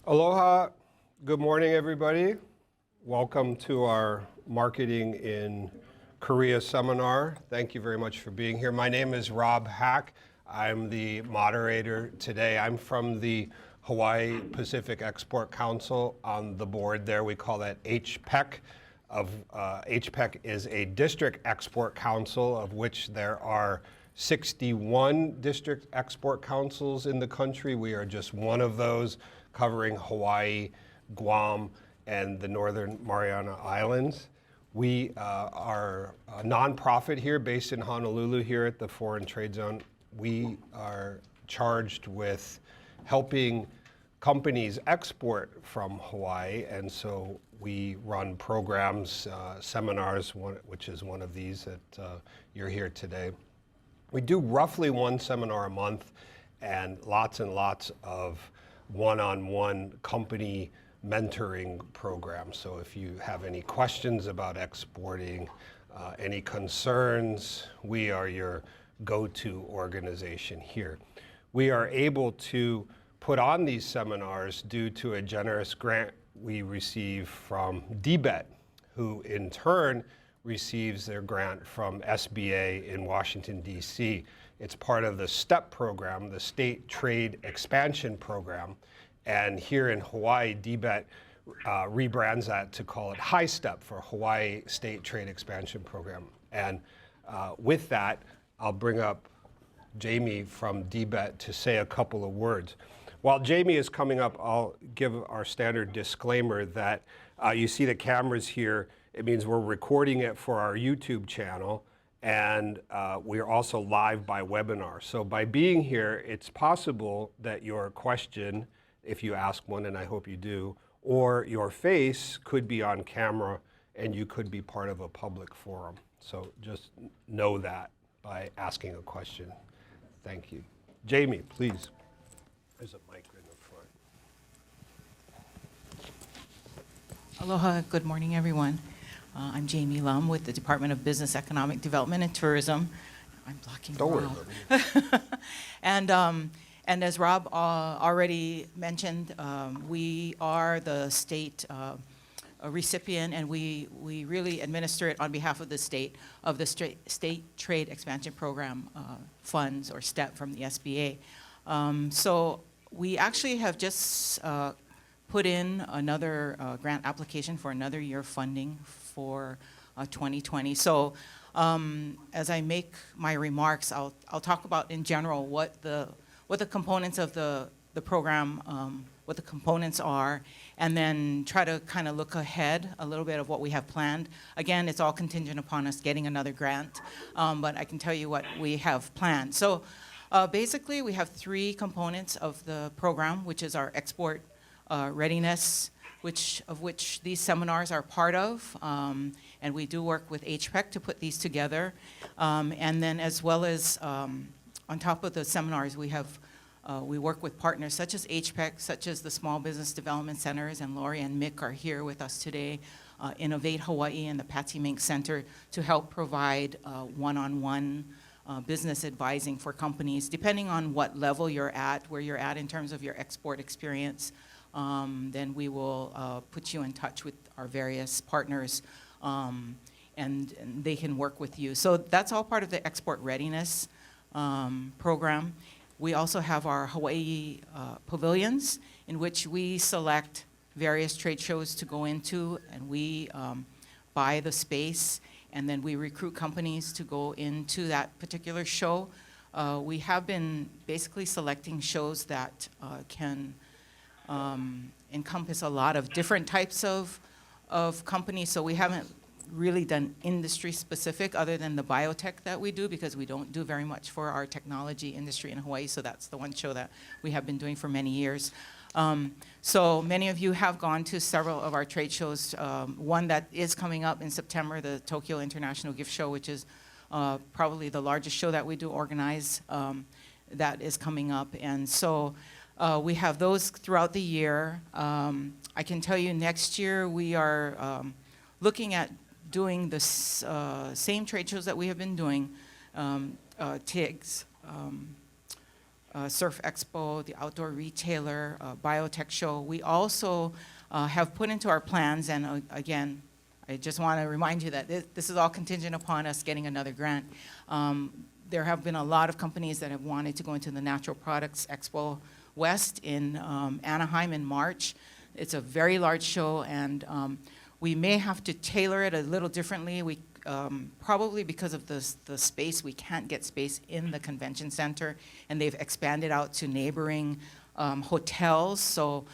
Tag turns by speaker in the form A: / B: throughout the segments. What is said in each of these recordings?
A: Aloha, good morning everybody. Welcome to our Marketing in Korea seminar. Thank you very much for being here. My name is Rob Hack. I'm the moderator today. I'm from the Hawaii Pacific Export Council. On the board there, we call that HPEC. HPEC is a district export council of which there are 61 district export councils in the country. We are just one of those, covering Hawaii, Guam, and the Northern Mariana Islands. We are a nonprofit here based in Honolulu here at the Foreign Trade Zone. We are charged with helping companies export from Hawaii, and so we run programs, seminars, which is one of these that you're here today. We do roughly one seminar a month and lots of one-on-one company mentoring programs. So if you have any questions about exporting, any concerns, we are your go-to organization here. We are able to put on these seminars due to a generous grant we receive from DBET, who in turn receives their grant from SBA in Washington, D.C. It's part of the HiSTEP program, the State Trade Expansion Program. And here in Hawaii, DBET rebrands that to call it HiSTEP for Hawaii State Trade Expansion Program. And with that, I'll bring up Jamie from DBET to say a couple of words. While Jamie is coming up, I'll give our standard disclaimer that you see the cameras here. It means we're recording it for our YouTube channel, and we're also live by webinar. So by being here, it's possible that your question, if you ask one, and I hope you do, or your face could be on camera and you could be part of a public forum. So just know that by asking a question. Thank you. Jamie, please. There's a mic in the front.
B: Aloha, good morning everyone. I'm Jamie Lum with the Department of Business, Economic Development and Tourism. I'm blocking
A: Don't worry
B: about it. And as Rob already mentioned, we are the state recipient, and we really administer it on behalf of the state of the State Trade Expansion Program funds, or STEP, from the SBA. So we actually have just put in another grant application for another year of funding for 2020. So as I make my remarks, I'll talk about in general what the components of the program, what the components are, and then try to kind of look ahead a little bit of what we have planned. Again, it's all contingent upon us getting another grant, but I can tell you what we have planned. So basically, we have three components of the program, which is our export readiness, of which these seminars are part of, and we do work with HPEC to put these together. And then as well as on top of the seminars, we work with partners such as HPEC, such as the Small Business Development Centers, and Lori and Mick are here with us today, Innovate Hawaii and the Patsy Mink Center, to help provide one-on-one business advising for companies, depending on what level you're at, where you're at in terms of your export experience. Then we will put you in touch with our various partners, and they can work with you. So that's all part of the export readiness program. We also have our Hawaii pavilions, in which we select various trade shows to go into, and we buy the space, and then we recruit companies to go into that particular show. We have been basically selecting shows that can encompass a lot of different types of companies, so we haven't really done industry specific other than the biotech that we do, because we don't do very much for our technology industry in Hawaii, so that's the one show that we have been doing for many years. So many of you have gone to several of our trade shows. One that is coming up in September, the Tokyo International Gift Show, which is probably the largest show that we do organize, that is coming up. And so we have those throughout the year. I can tell you next year we are looking at doing the same trade shows that we have been doing, TIGs, Surf Expo, the Outdoor Retailer, Biotech Show. We also have put into our plans, and again, I just want to remind you that this is all contingent upon us getting another grant. There have been a lot of companies that have wanted to go into the Natural Products Expo West in Anaheim in March. It's a very large show, and we may have to tailor it a little differently. We probably because of the space, we can't get space in the convention center, and they've expanded out to neighboring hotels. So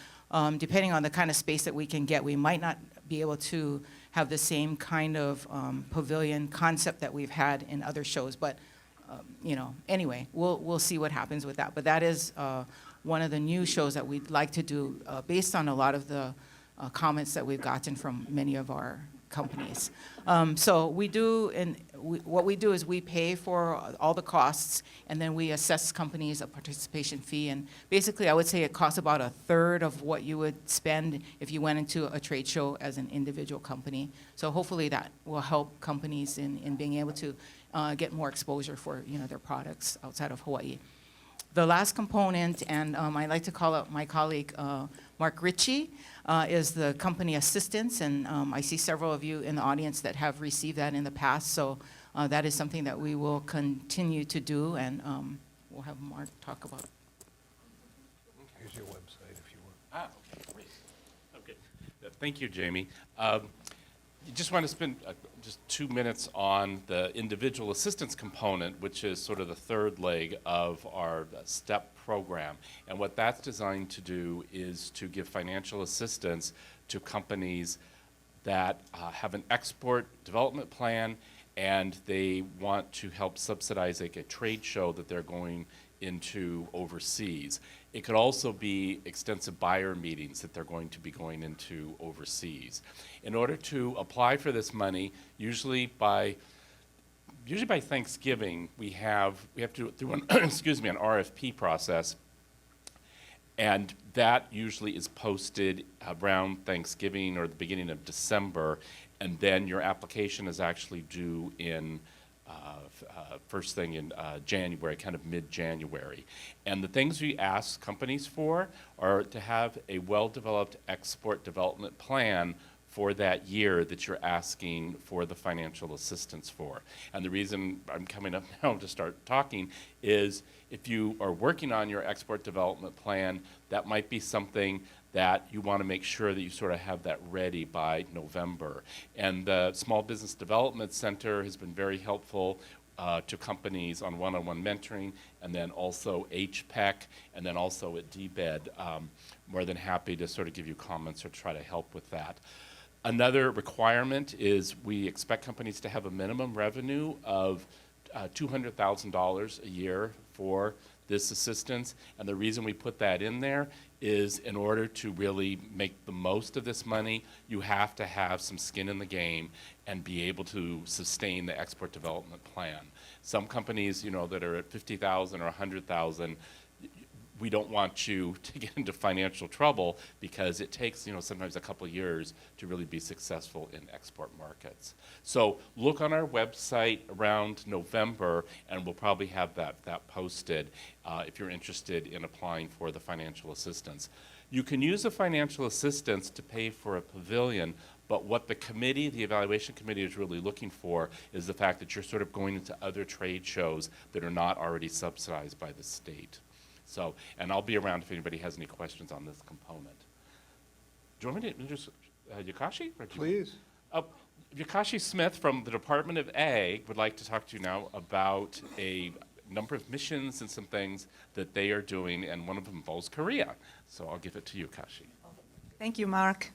B: depending on the kind of space that we can get, we might not be able to have the same kind of pavilion concept that we've had in other shows. But you know, anyway, we'll see what happens with that. But that is one of the new shows that we'd like to do based on a lot of the comments that we've gotten from many of our companies. So we do, and what we do is we pay for all the costs, and then we assess companies a participation fee. And basically, I would say it costs about a third of what you would spend if you went into a trade show as an individual company. So hopefully that will help companies in being able to get more exposure for their products outside of Hawaii. The last component, and I'd like to call out my colleague Mark Ritchie, is the company assistance, and I see several of you in the audience that have received that in the past, so that is something that we will continue to do, and we'll have Mark talk about it.
A: Here's your website if you want.
C: Okay, great. Okay, thank you, Jamie. You just want to spend just 2 minutes on the individual assistance component, which is sort of the third leg of our STEP program. And what that's designed to do is to give financial assistance to companies that have an export development plan, and they want to help subsidize like a trade show that they're going into overseas. It could also be extensive buyer meetings that they're going to be going into overseas. In order to apply for this money, usually by Thanksgiving, we have to do an excuse me, an RFP process, and that usually is posted around Thanksgiving or the beginning of December, and then your application is actually due in first thing in January, kind of mid-January. And the things we ask companies for are to have a well-developed export development plan for that year that you're asking for the financial assistance for. And the reason I'm coming up now to start talking is if you are working on your export development plan, that might be something that you want to make sure that you sort of have that ready by November. And the Small Business Development Center has been very helpful to companies on one-on-one mentoring, and then also HPEC, and then also at DBED. More than happy to sort of give you comments or try to help with that. Another requirement is we expect companies to have a minimum revenue of $200,000 a year for this assistance, and the reason we put that in there is in order to really make the most of this money, you have to have some skin in the game and be able to sustain the export development plan. Some companies, that are at 50,000 or 100,000, we don't want you to get into financial trouble because it takes, sometimes a couple of years to really be successful in export markets. So look on our website around November, and we'll probably have that posted if you're interested in applying for the financial assistance. You can use the financial assistance to pay for a pavilion, but what the evaluation committee is really looking for is the fact that you're sort of going into other trade shows that are not already subsidized by the state. So, and I'll be around if anybody has any questions on this component. Do you want me to introduce Yakashi?
A: Please.
C: Yakashi Smith from the Department of Ag would like to talk to you now about a number of missions and some things that they are doing, and one of them involves Korea. So I'll give it to you, Yakashi.
D: Thank you, Mark.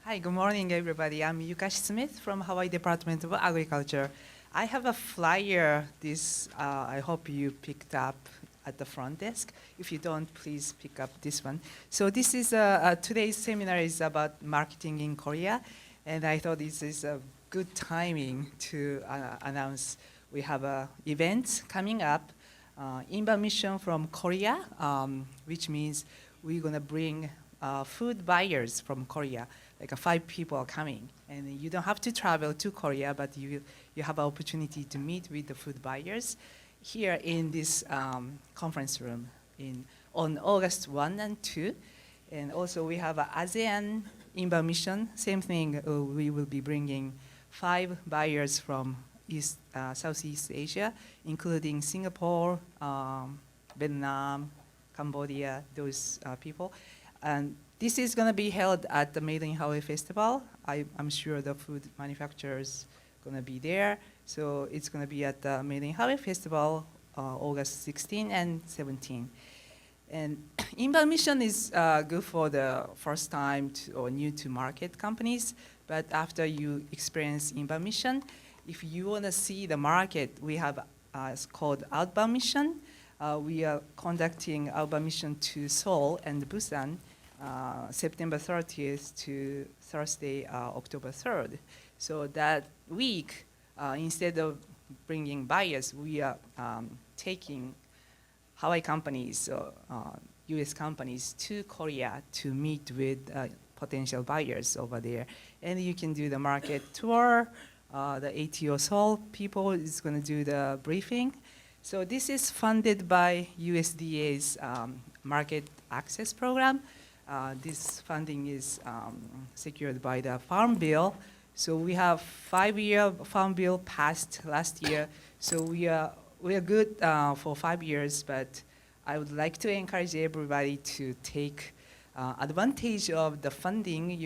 D: Hi, good morning, everybody. I'm Yakashi Smith from Hawaii Department of Agriculture. I have a flyer. I hope you picked up at the front desk. If you don't, please pick up this one. So this is today's seminar is about marketing in Korea, and I thought this is a good timing to announce we have a event coming up, inbound mission from Korea, which means we're gonna bring food buyers from Korea. Like 5 people are coming, and you don't have to travel to Korea, but you have an opportunity to meet with the food buyers here in this conference room on August 1 and 2. And also we have a ASEAN inbound mission, same thing. We will be bringing 5 buyers from Southeast Asia, including Singapore, Vietnam, Cambodia, those people. And this is going to be held at the Made in Hawaii Festival. I'm sure the food manufacturers going to be there. So it's going to be at the Made in Hawaii Festival, August 16 and 17. And inbound mission is good for the first time or new to market companies. But after you experience inbound mission, if you want to see the market, we have it's called outbound mission. We are conducting outbound mission to Seoul and Busan, September 30th to Thursday, October 3rd. So that week, instead of bringing buyers, we are taking Hawaii companies, US companies to Korea to meet with potential buyers over there. And you can do the market tour. The ATO Seoul people is going to do the briefing. So this is funded by USDA's market access program. This funding is secured by the Farm Bill. So we have 5-year Farm Bill passed last year. So we are good for 5 years, but I would like to encourage everybody to take advantage of the funding,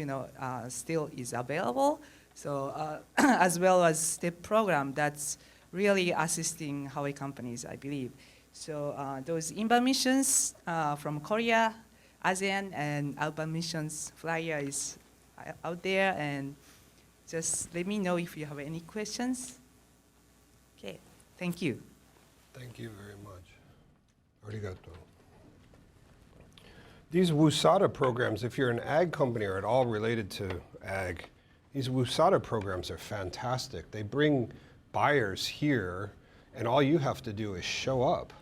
D: still is available. So as well as HiSTEP program that's really assisting Hawaii companies, I believe. So those inbound missions from Korea, ASEAN, and outbound missions flyer is out there, and just let me know if you have any questions. Okay, thank you.
A: Thank you very much. Arigato. These WUSADA programs, if you're an ag company or at all related to ag, these WUSADA programs are fantastic. They bring buyers here, and all you have to do is show up.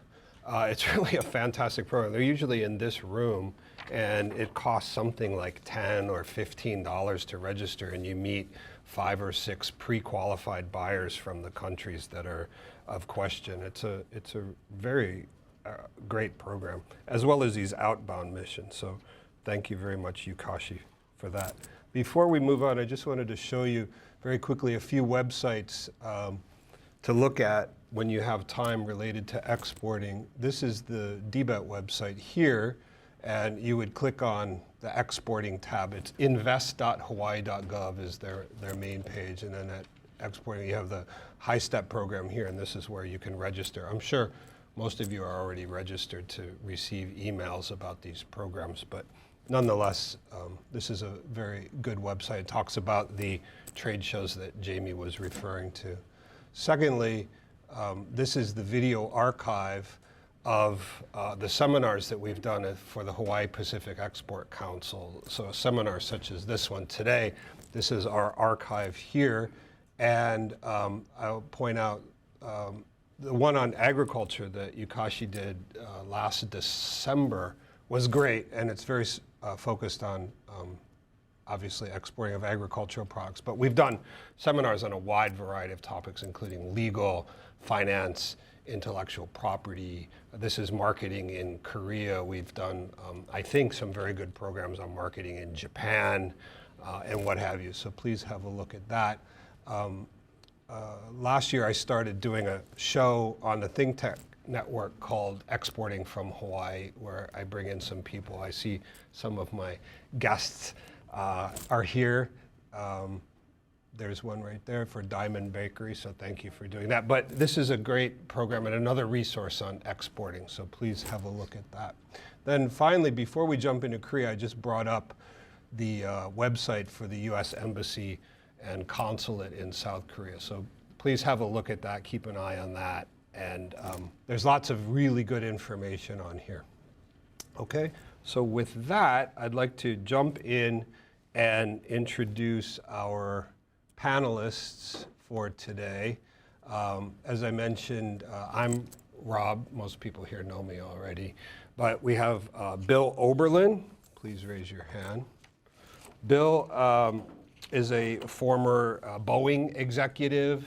A: It's really a fantastic program. They're usually in this room, and it costs something like $10 or $15 to register, and you meet 5 or 6 pre-qualified buyers from the countries that are of question. It's a very great program, as well as these outbound missions. So thank you very much, Yukashi, for that. Before we move on, I just wanted to show you very quickly a few websites to look at when you have time related to exporting. This is the DBET website here, and you would click on the exporting tab. It's Invest.Hawaii.Gov is their main page, and then at exporting you have the HiSTEP program here, and this is where you can register. I'm sure most of you are already registered to receive emails about these programs, but nonetheless, this is a very good website. It talks about the trade shows that Jamie was referring to. Secondly, this is the video archive of the seminars that we've done for the Hawaii Pacific Export Council. So a seminar such as this one today, this is our archive here. And I'll point out the one on agriculture that Yukashi did last December was great, and it's very focused on obviously exporting of agricultural products. But we've done seminars on a wide variety of topics, including legal, finance, intellectual property. This is marketing in Korea. We've done, I think, some very good programs on marketing in Japan and what have you. So please have a look at that. Last year I started doing a show on the Think Tech Network called Exporting from Hawaii, where I bring in some people. I see some of my guests are here. There's one right there for Diamond Bakery, so thank you for doing that. But this is a great program and another resource on exporting, so please have a look at that. Then finally, before we jump into Korea, I just brought up the website for the U.S. Embassy and Consulate in South Korea. So please have a look at that, keep an eye on that. And there's lots of really good information on here. Okay, so with that, I'd like to jump in and introduce our panelists for today. As I mentioned, I'm Rob. Most people here know me already. But we have Bill Oberlin. Please raise your hand. Bill is a former Boeing executive.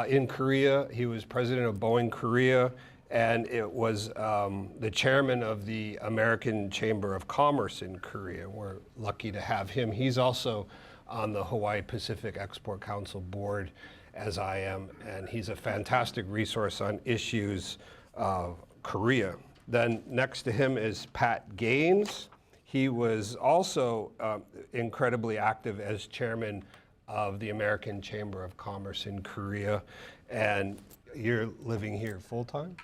A: in Korea. He was president of Boeing Korea, and it was the chairman of the American Chamber of Commerce in Korea. We're lucky to have him. He's also on the Hawaii Pacific Export Council board, as I am, and he's a fantastic resource on issues of Korea. Then next to him is Pat Gaines. He was also incredibly active as chairman of the American Chamber of Commerce in Korea. And you're living here full-time?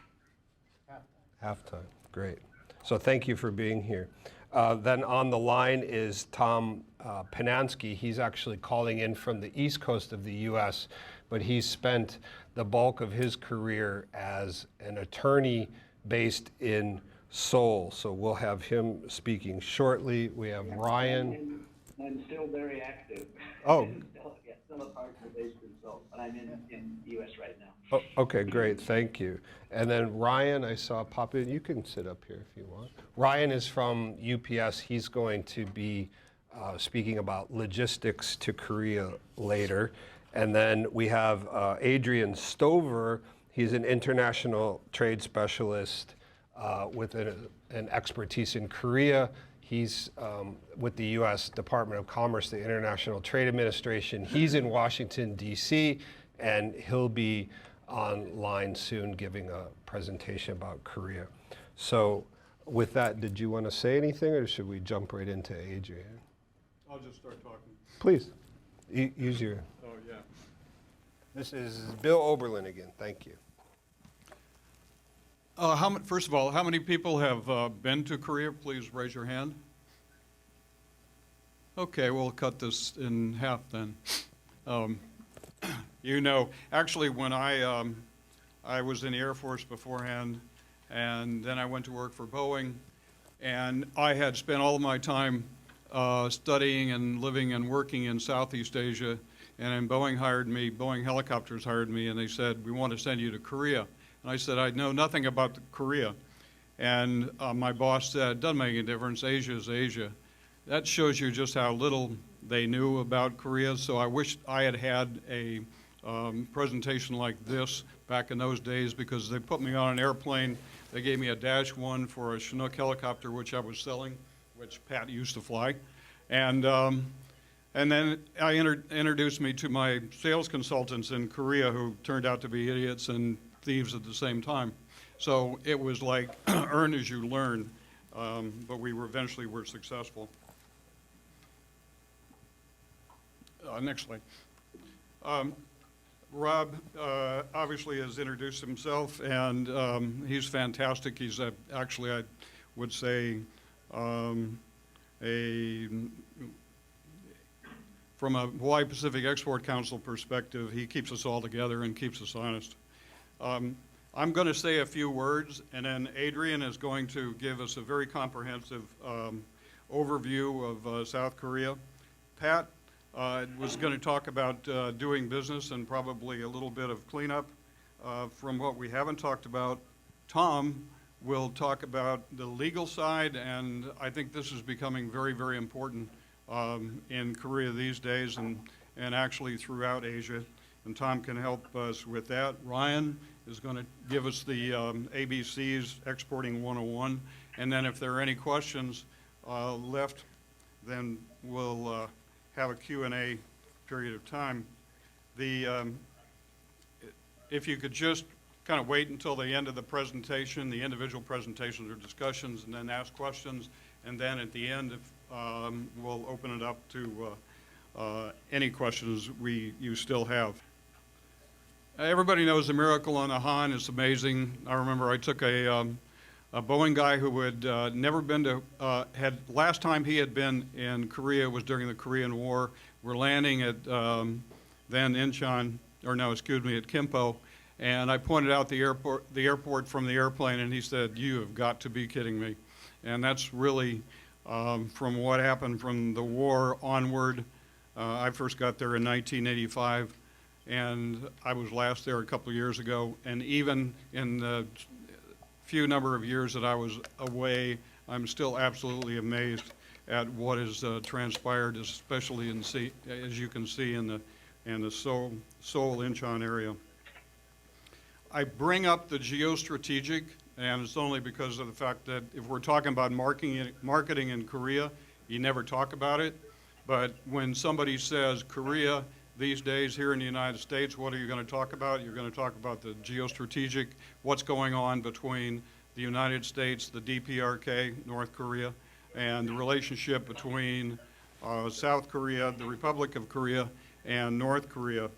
A: Half-time, great. So thank you for being here. Then on the line is Tom Pinansky. He's actually calling in from the East Coast of the US, but he's spent the bulk of his career as an attorney based in Seoul. So we'll have him speaking shortly. We have Ryan.
E: I'm still very active.
A: Oh.
E: Still a partner based in Seoul, but I'm in the US right now.
A: Oh, okay, great, thank you. And then Ryan, I saw pop in. You can sit up here if you want. Ryan is from UPS. He's going to be speaking about logistics to Korea later. And then we have Adrian Stover. He's an international trade specialist with an expertise in Korea. He's with the U.S. Department of Commerce, the International Trade Administration. He's in Washington, D.C., and he'll be online soon giving a presentation about Korea. So with that, did you want to say anything, or should we jump right into Adrian?
F: I'll just start talking.
A: Please, use your...
F: Oh, yeah.
A: This is Bill Oberlin again. Thank you.
F: First of all, how many people have been to Korea? Please raise your hand. Okay, we'll cut this in half then. You know, actually, when I was in the Air Force beforehand, and then I went to work for Boeing, and I had spent all of my time studying and living and working in Southeast Asia, and then Boeing Helicopters hired me, and they said, we want to send you to Korea. And I said, I know nothing about Korea. And my boss said, doesn't make any difference, Asia is Asia. That shows you just how little they knew about Korea. So I wish I had had a presentation like this back in those days, because they put me on an airplane. They gave me a -1 for a Chinook helicopter, which I was selling, which Pat used to fly. And then I introduced me to my sales consultants in Korea, who turned out to be idiots and thieves at the same time. So it was like earn as you learn, but we eventually were successful. Next slide. Rob obviously has introduced himself, and he's fantastic. He's actually, I would say, from a Hawaii Pacific Export Council perspective, he keeps us all together and keeps us honest. I'm going to say a few words, and then Adrian is going to give us a very comprehensive overview of South Korea. Pat was going to talk about doing business and probably a little bit of cleanup. From what we haven't talked about, Tom will talk about the legal side, and I think this is becoming very, very important in Korea these days, and actually throughout Asia. And Tom can help us with that. Ryan is going to give us the ABCs, Exporting 101. And then if there are any questions left, then we'll have a Q&A period of time. If you could just kind of wait until the end of the presentation, the individual presentations or discussions, and then ask questions. And then at the end, we'll open it up to any questions you still have. Everybody knows the Miracle on the Han. It's amazing. I remember I took a Boeing guy who had never been to, last time he had been in Korea was during the Korean War. We're landing at then Incheon, or no, excuse me, at Kimpo, and I pointed out the airport from the airplane, and he said, "You have got to be kidding me." And that's really from what happened from the war onward. I first got there in 1985. And I was last there a couple of years ago, and even in the few number of years that I was away, I'm still absolutely amazed at what has transpired, especially as you can see in the Seoul Incheon area. I bring up the geostrategic, and it's only because of the fact that if we're talking about marketing in Korea, you never talk about it. But when somebody says Korea these days here in the United States, what are you going to talk about? You're going to talk about the geostrategic, what's going on between the United States, the DPRK, North Korea, and the relationship between South Korea, the Republic of Korea, and North Korea.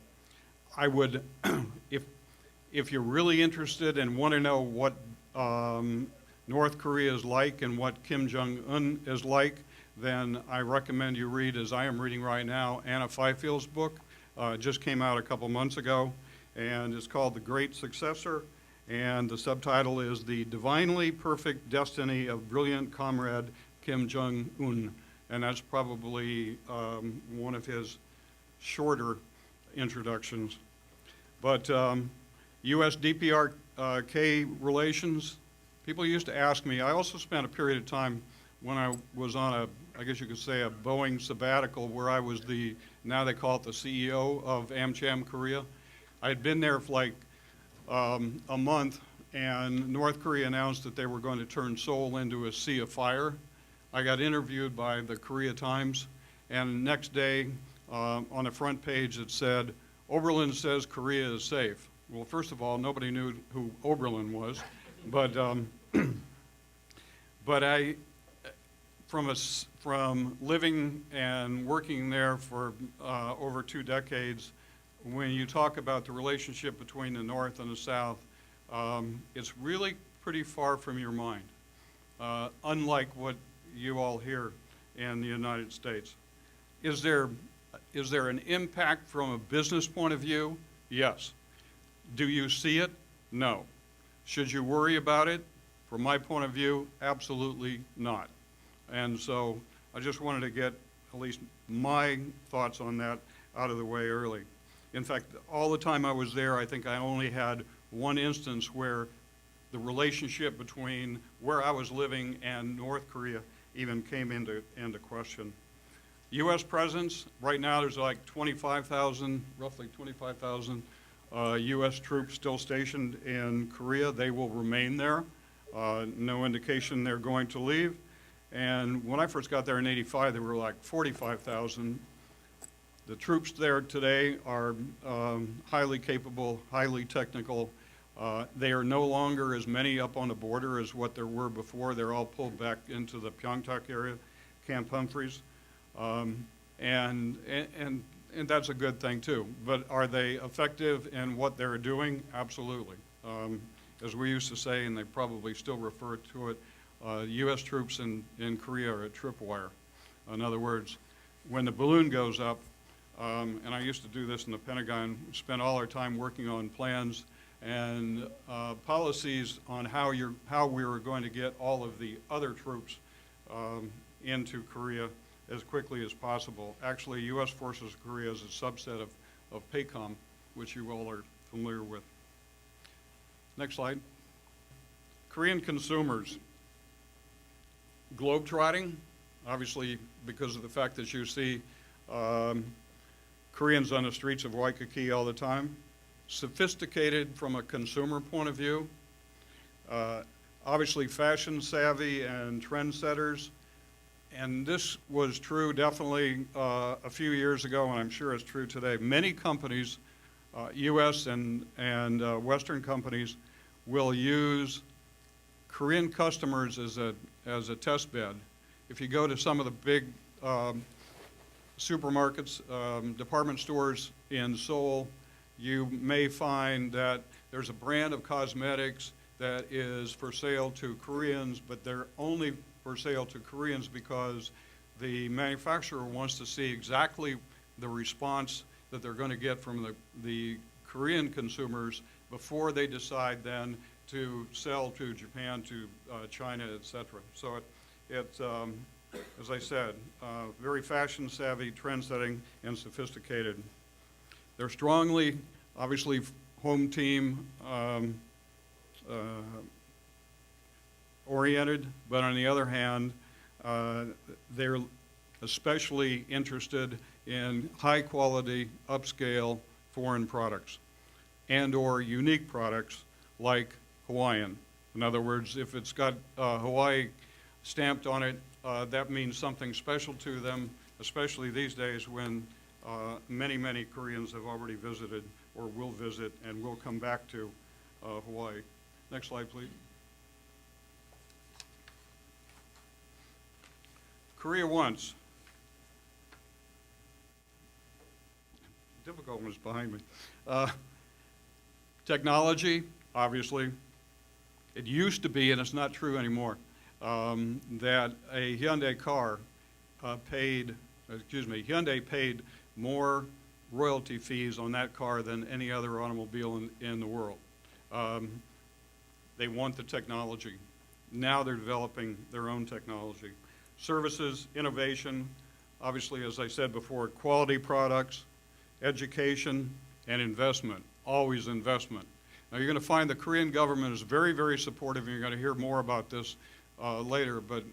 F: I would, if you're really interested and want to know what North Korea is like and what Kim Jong-un is like, then I recommend you read, as I am reading right now, Anna Fifield's book. It just came out a couple months ago, and it's called The Great Successor, and the subtitle is The Divinely Perfect Destiny of Brilliant Comrade Kim Jong-un, and that's probably one of his shorter introductions. But U.S. DPRK relations, people used to ask me, I also spent a period of time when I was on I guess you could say a Boeing sabbatical where I was now they call it the CEO of AmCham Korea. I had been there for like a month, and North Korea announced that they were going to turn Seoul into a sea of fire. I got interviewed by the Korea Times, and the next day on the front page it said, Oberlin says Korea is safe. Well, first of all, nobody knew who Oberlin was, but I, from living and working there for over 2 decades, when you talk about the relationship between the North and the South, it's really pretty far from your mind, unlike what you all hear in the United States. Is there an impact from a business point of view? Yes. Do you see it? No. Should you worry about it? From my point of view, absolutely not. And so I just wanted to get at least my thoughts on that out of the way early. In fact, all the time I was there, I think I only had one instance where the relationship between where I was living and North Korea even came into question. U.S. presence, right now there's like 25,000, roughly 25,000 U.S. troops still stationed in Korea. They will remain there. No indication they're going to leave. And when I first got there in '85, there were like 45,000. The troops there today are highly capable, highly technical. They are no longer as many up on the border as what there were before. They're all pulled back into the Pyeongtaek area, Camp Humphreys. And that's a good thing too. But are they effective in what they're doing? Absolutely. As we used to say, and they probably still refer to it, U.S. troops in Korea are a tripwire. In other words, when the balloon goes up, and I used to do this in the Pentagon, spend all our time working on plans and policies on how we were going to get all of the other troops into Korea as quickly as possible. Actually, U.S. Forces Korea is a subset of PACOM, which you all are familiar with. Next slide. Korean consumers. Globetrotting, obviously because of the fact that you see Koreans on the streets of Waikiki all the time. Sophisticated from a consumer point of view. Obviously fashion savvy and trendsetters. And this was true definitely a few years ago, and I'm sure it's true today. Many companies, U.S. and Western companies, will use Korean customers as a test bed. If you go to some of the big supermarkets, department stores in Seoul, you may find that there's a brand of cosmetics that is for sale to Koreans, but they're only for sale to Koreans because the manufacturer wants to see exactly the response that they're going to get from the Korean consumers before they decide then to sell to Japan, to China, etc. So it's as I said, very fashion savvy, trend-setting, and sophisticated. They're strongly, obviously, home team oriented, but on the other hand, they're especially interested in high quality, upscale foreign products and or unique products like Hawaiian. In other words, if it's got Hawaii stamped on it, that means something special to them, especially these days when many, many Koreans have already visited or will visit and will come back to Hawaii. Next slide, please. Korea once. Difficult one is behind me. Technology, obviously. It used to be, and it's not true anymore, that a Hyundai car Hyundai paid more royalty fees on that car than any other automobile in the world. They want the technology. Now they're developing their own technology. Services, innovation, obviously, as I said before, quality products, education, and investment, always investment. Now you're going to find the Korean government is very, very supportive, and you're going to hear more about this later, but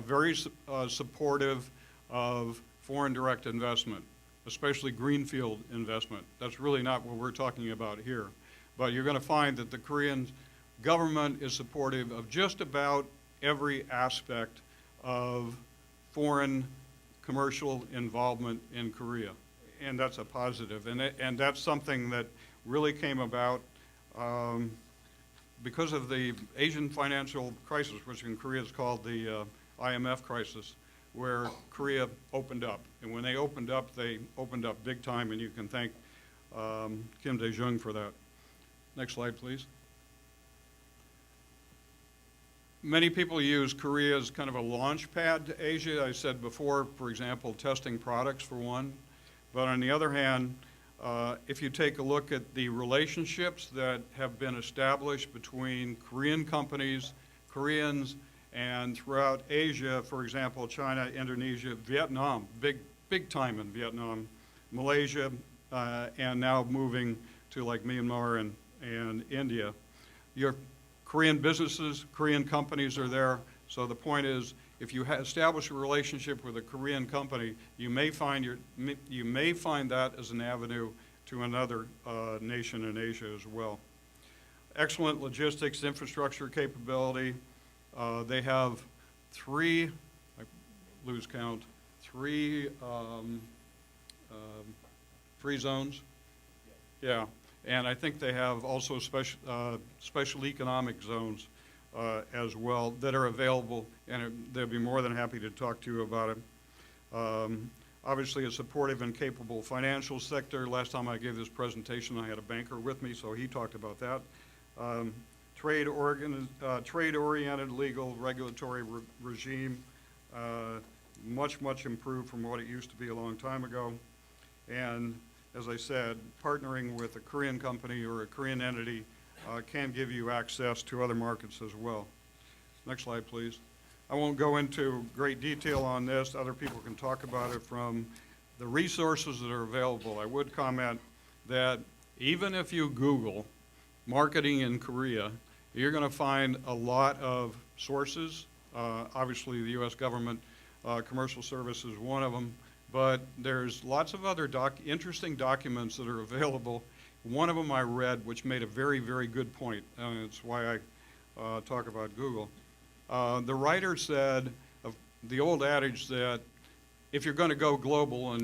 F: very supportive of foreign direct investment, especially greenfield investment. That's really not what we're talking about here. But you're going to find that the Korean government is supportive of just about every aspect of foreign commercial involvement in Korea. And that's a positive. And that's something that really came about because of the Asian financial crisis, which in Korea is called the IMF crisis, where Korea opened up. And when they opened up big time, and you can thank Kim Dae-jung for that. Next slide, please. Many people use Korea as kind of a launch pad to Asia. I said before, for example, testing products for one. But on the other hand, if you take a look at the relationships that have been established between Korean companies, Koreans, and throughout Asia, for example, China, Indonesia, Vietnam, big time in Vietnam, Malaysia, and now moving to like Myanmar and India. Your Korean businesses, Korean companies are there. So the point is, if you establish a relationship with a Korean company, you may find that as an avenue to another nation in Asia as well. Excellent logistics infrastructure capability. They have three free zones. Yeah, and I think they have also special economic zones as well that are available, and they'll be more than happy to talk to you about it. Obviously, a supportive and capable financial sector. Last time I gave this presentation, I had a banker with me, so he talked about that. Trade-oriented legal regulatory regime, much, much improved from what it used to be a long time ago. And as I said, partnering with a Korean company or a Korean entity can give you access to other markets as well. Next slide, please. I won't go into great detail on this. Other people can talk about it from the resources that are available. I would comment that even if you Google marketing in Korea, you're going to find a lot of sources. Obviously, the U.S. government commercial service is one of them, but there's lots of other interesting documents that are available. One of them I read, which made a very, very good point, and it's why I talk about Google. The writer said, of the old adage that if you're going to go global,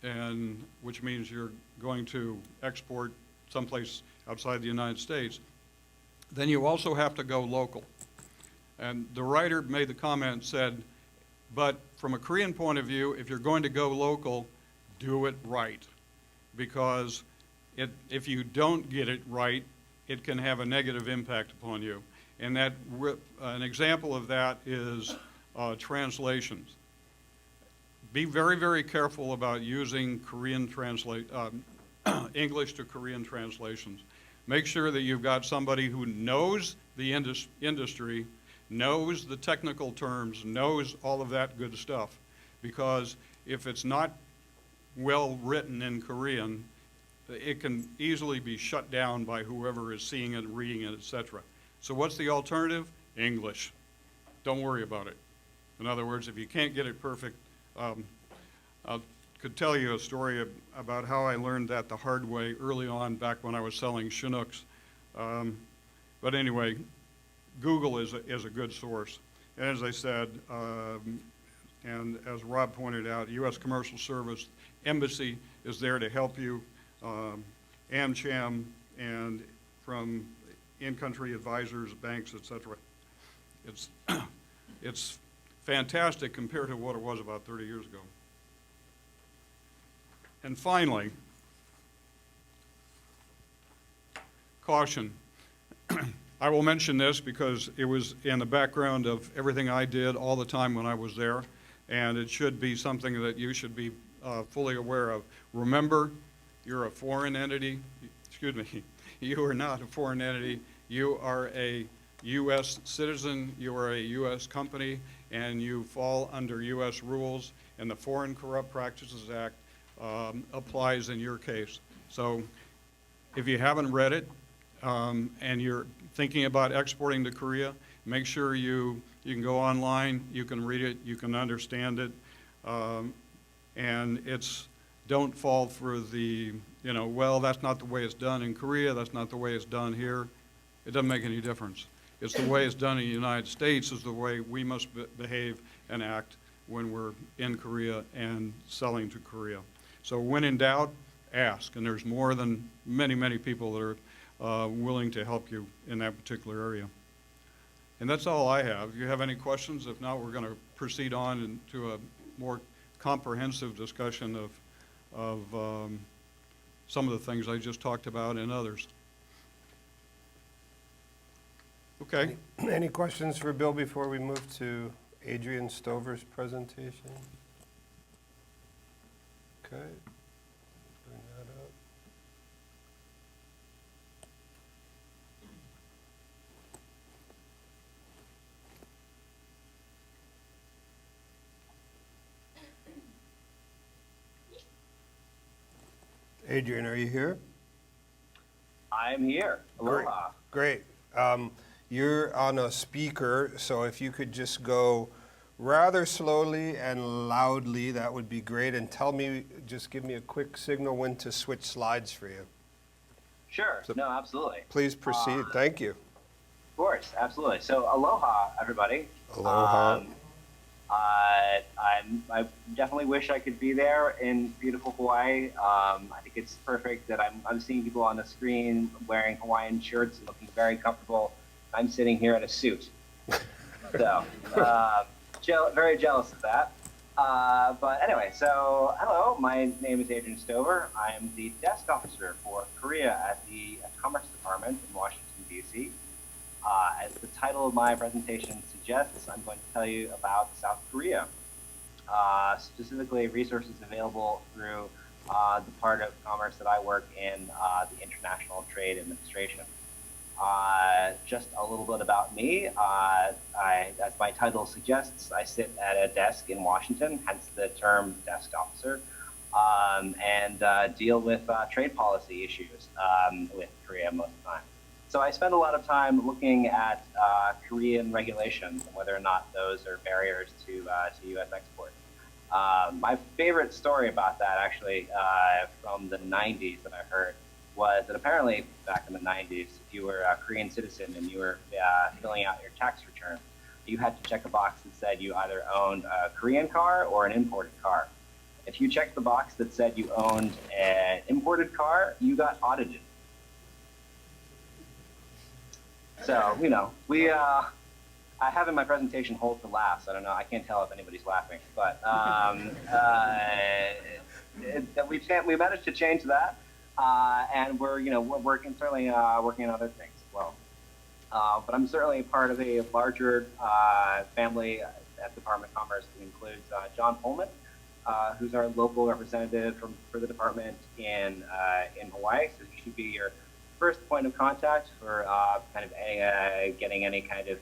F: and which means you're going to export someplace outside the United States, then you also have to go local. And the writer made the comment, said, but from a Korean point of view, if you're going to go local, do it right. Because if you don't get it right, it can have a negative impact upon you. And an example of that is translations. Be very, very careful about using English to Korean translations. Make sure that you've got somebody who knows the industry, knows the technical terms, knows all of that good stuff. Because if it's not well written in Korean, it can easily be shut down by whoever is seeing it, reading it, etc. So what's the alternative? English. Don't worry about it. In other words, if you can't get it perfect, I could tell you a story about how I learned that the hard way early on, back when I was selling Chinooks. But anyway, Google is a good source. And as I said, and as Rob pointed out, U.S. Commercial Service Embassy is there to help you, AmCham, and from in-country advisors, banks, et cetera. It's fantastic compared to what it was about 30 years ago. And finally, caution. I will mention this because it was in the background of everything I did all the time when I was there, and it should be something that you should be fully aware of. Remember, you're a foreign entity. Excuse me, you are not a foreign entity. You are a U.S. citizen, you are a U.S. company, and you fall under U.S. rules, and the Foreign Corrupt Practices Act applies in your case. So if you haven't read it, and you're thinking about exporting to Korea, make sure you can go online, you can read it, you can understand it, and don't fall for the, well, that's not the way it's done in Korea, that's not the way it's done here. It doesn't make any difference. It's the way it's done in the United States is the way we must behave and act when we're in Korea and selling to Korea. So when in doubt, ask, and there's more than many people that are willing to help you in that particular area. And that's all I have. If you have any questions, if not, we're going to proceed on into a more comprehensive discussion of some of the things I just talked about and others. Okay.
A: Any questions for Bill before we move to Adrian Stover's presentation? Okay. Bring that up. Adrian, are you here?
E: I'm here. Aloha.
A: Great. You're on a speaker, so if you could just go rather slowly and loudly, that would be great. And just give me a quick signal when to switch slides for you.
E: Sure.
A: So-
E: No, absolutely.
A: Please proceed. Thank you.
E: Of course, absolutely. So aloha, everybody.
A: Aloha.
E: I definitely wish I could be there in beautiful Hawaii. I think it's perfect that I'm seeing people on the screen wearing Hawaiian shirts and looking very comfortable. I'm sitting here in a suit. So, very jealous of that. But anyway, so hello, my name is Adrian Stover. I am the desk officer for Korea at the Commerce Department in Washington, D.C. As the title of my presentation suggests, I'm going to tell you about South Korea, specifically resources available through the part of commerce that I work in, the International Trade Administration. Just a little bit about me. As my title suggests, I sit at a desk in Washington, hence the term desk officer, and deal with trade policy issues with Korea most of the time. So I spend a lot of time looking at Korean regulations and whether or not those are barriers to U.S. exports. My favorite story about that, actually, from the 90s that I heard, was that apparently back in the 90s, if you were a Korean citizen and you were filling out your tax return, you had to check a box that said you either owned a Korean car or an imported car. If you checked the box that said you owned an imported car, you got audited. So, I have in my presentation hold for laughs. I don't know, I can't tell if anybody's laughing, but we managed to change that. And we're working on other things as well. But I'm certainly part of a larger family at the Department of Commerce that includes John Pullman, who's our local representative for the department in Hawaii. So he should be your first point of contact for getting any kind of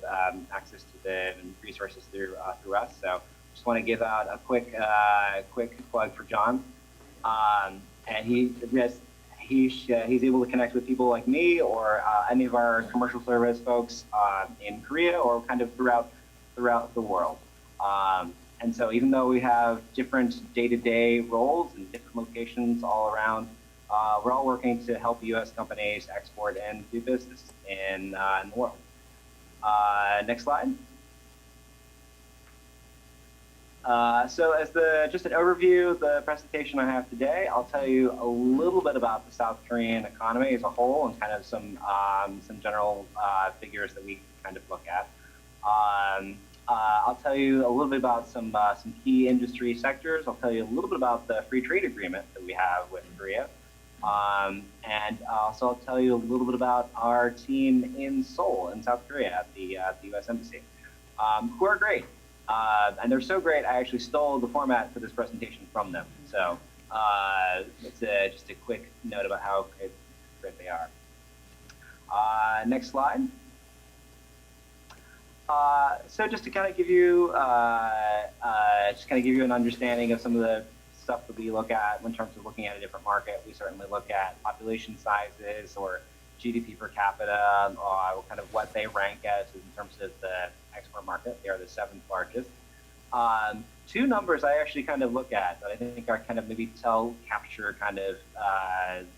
E: access to the resources through us. So just want to give out a quick plug for John. And he's able to connect with people like me or any of our commercial service folks in Korea or kind of throughout the world. And so even though we have different day-to-day roles and different locations all around we're all working to help U.S. companies export and do business in the world. Next slide. So as just an overview of the presentation I have today, I'll tell you a little bit about the South Korean economy as a whole and kind of some general figures that we kind of look at. I'll tell you a little bit about some key industry sectors. I'll tell you a little bit about the free trade agreement that we have with Korea. And also I'll tell you a little bit about our team in Seoul in South Korea at the U.S. Embassy, who are great. And they're so great, I actually stole the format for this presentation from them. So it's just a quick note about how great they are. Next slide. So just to kind of give you, an understanding of some of the stuff that we look at in terms of looking at a different market. We certainly look at population sizes or GDP per capita, kind of what they rank as in terms of the export market. They are the 7th largest. Two numbers I actually kind of look at that I think are kind of maybe capture kind of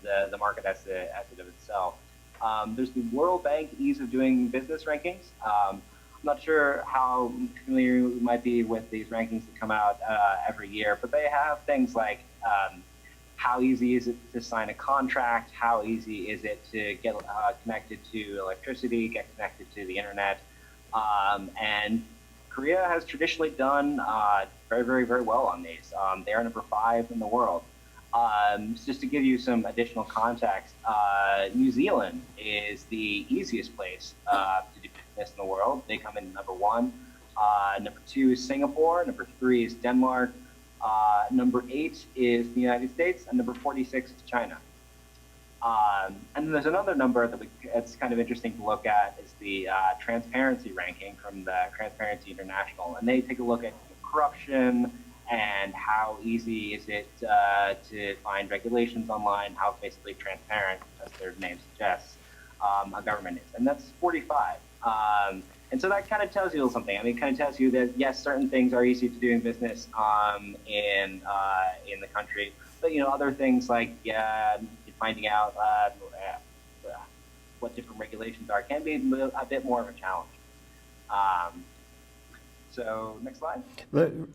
E: the market as it of itself. There's the World Bank Ease of Doing Business rankings. I'm not sure how familiar you might be with these rankings that come out every year, but they have things like how easy is it to sign a contract? How easy is it to get connected to electricity, get connected to the internet? And Korea has traditionally done very, very, very well on these. They are number 5 in the world. Just to give you some additional context, New Zealand is the easiest place to do business in the world. They come in number 1. Number 2 is Singapore. Number 3 is Denmark. Number 8 is the United States, and number 46 is China. And then there's another number that it's kind of interesting to look at is the transparency ranking from the Transparency International, and they take a look at corruption and how easy is it to find regulations online, how basically transparent, as their name suggests, a government is, and that's 45. And so that kind of tells you something. I mean, it kind of tells you that yes, certain things are easy to do in business in the country, but other things like finding out what different regulations are can be a bit more of a challenge. So next slide.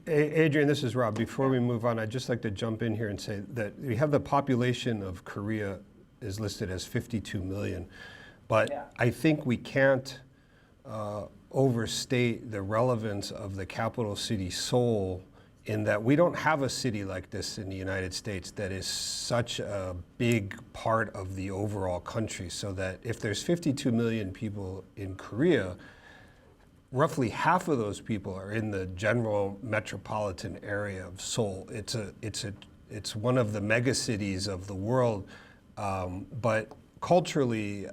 A: Adrian, this is Rob. Before we move on, I'd just like to jump in here and say that we have the population of Korea is listed as 52 million, but I think we can't overstate the relevance of the capital city, Seoul, in that we don't have a city like this in the United States that is such a big part of the overall country, so that if there's 52 million people in Korea, roughly half of those people are in the general metropolitan area of Seoul. It's one of the mega cities of the world, but culturally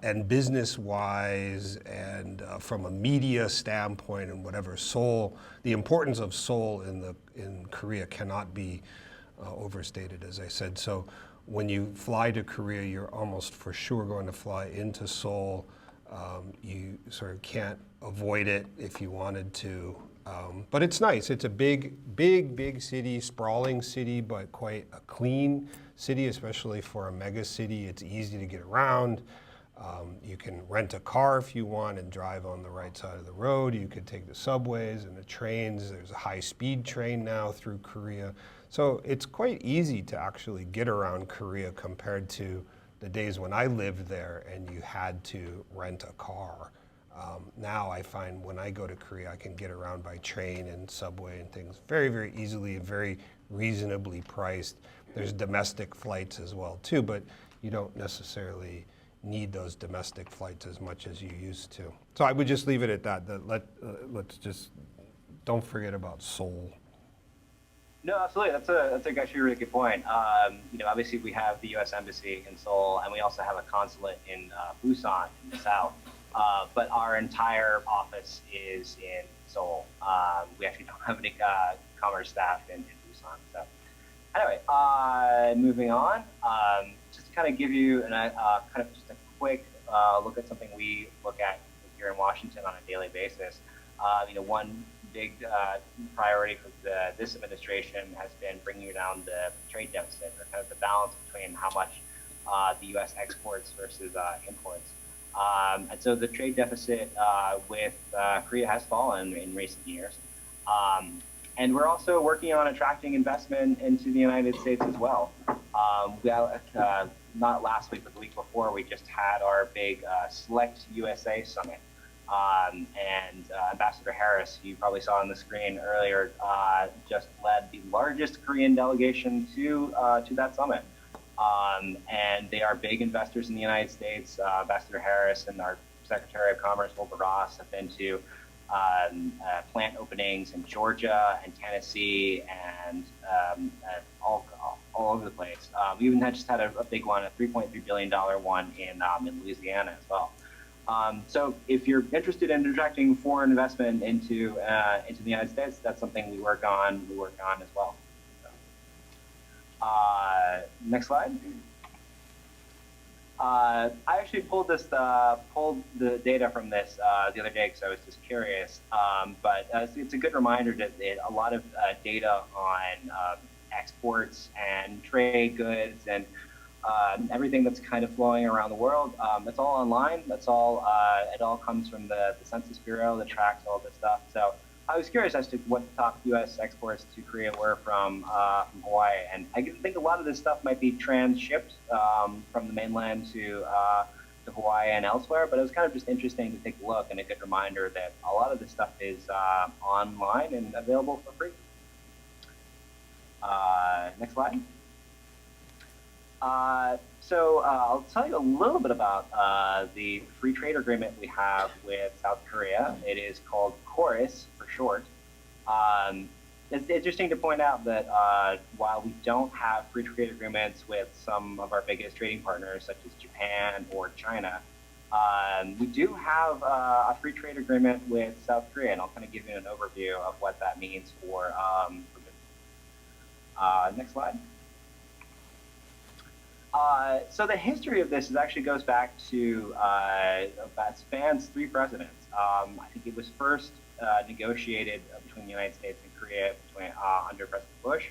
A: and business-wise and from a media standpoint and whatever, Seoul, the importance of Seoul in Korea cannot be overstated, as I said. So when you fly to Korea, you're almost for sure going to fly into Seoul. You sort of can't avoid it if you wanted to. But it's nice. It's a big city, sprawling city, but quite a clean city, especially for a mega city. It's easy to get around. You can rent a car if you want and drive on the right side of the road. You could take the subways and the trains. There's a high-speed train now through Korea. So it's quite easy to actually get around Korea compared to the days when I lived there and you had to rent a car. Now I find when I go to Korea, I can get around by train and subway and things very, very easily and very reasonably priced. There's domestic flights as well too, but you don't necessarily need those domestic flights as much as you used to. So I would just leave it at that. Let's just don't forget about Seoul.
E: No, absolutely. That's actually a really good point. Obviously we have the U.S. Embassy in Seoul, and we also have a consulate in Busan in the south. But our entire office is in Seoul. We actually don't have any commerce staff in Busan. So anyway, moving on. Just to kind of give you kind of just a quick look at something we look at here in Washington on a daily basis. One big priority for this administration has been bringing down the trade deficit, or kind of the balance between how much the U.S. exports versus imports. And so the trade deficit with Korea has fallen in recent years. And we're also working on attracting investment into the United States as well. Not last week, but the week before, we just had our big Select USA Summit. And Ambassador Harris, you probably saw on the screen earlier, just led the largest Korean delegation to that summit. And they are big investors in the United States. Ambassador Harris and our Secretary of Commerce, Wilbur Ross, have been to plant openings in Georgia and Tennessee and all over the place. We even just had a big one, a $3.3 billion one in Louisiana as well. So if you're interested in attracting foreign investment into the United States, that's something we work on as well. Next slide. I actually pulled the data from this the other day because I was just curious. But it's a good reminder that a lot of data on exports and trade goods and everything that's kind of flowing around the world, that's all online. That's all. It all comes from the Census Bureau that tracks all this stuff. So I was curious as to what the top U.S. exports to Korea were from Hawaii, and I think a lot of this stuff might be transshipped from the mainland to Hawaii and elsewhere. But it was kind of just interesting to take a look, and a good reminder that a lot of this stuff is online and available for free. Next slide. So I'll tell you a little bit about the free trade agreement we have with South Korea. It is called KORUS for short. It's interesting to point out that while we don't have free trade agreements with some of our biggest trading partners, such as Japan or China, we do have a free trade agreement with South Korea, and I'll kind of give you an overview of what that means for next slide. So the history of this actually goes back to that spans 3 presidents. I think it was first negotiated between the United States and Korea under President Bush,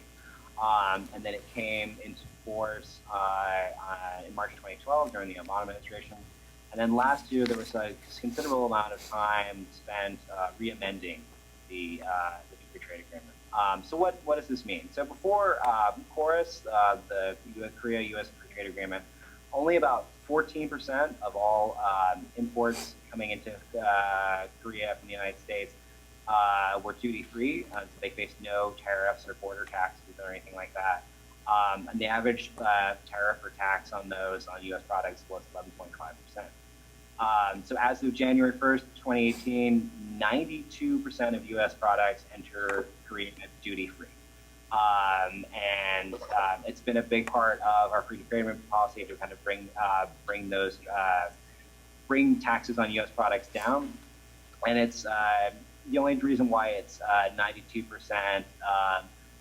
E: and then it came into force in March 2012 during the Obama administration. And then last year there was a considerable amount of time spent re-amending the free trade agreement. So what does this mean? So before KORUS, the Korea-U.S. Free Trade Agreement, only about 14% of all imports coming into Korea from the United States were duty-free. So they faced no tariffs or border taxes or anything like that. And the average tariff or tax on those on U.S. products was 11.5%. So as of January 1st, 2018, 92% of U.S. products enter Korea duty-free. And it's been a big part of our free trade agreement policy to kind of bring taxes on U.S. products down. And it's the only reason why it's 92%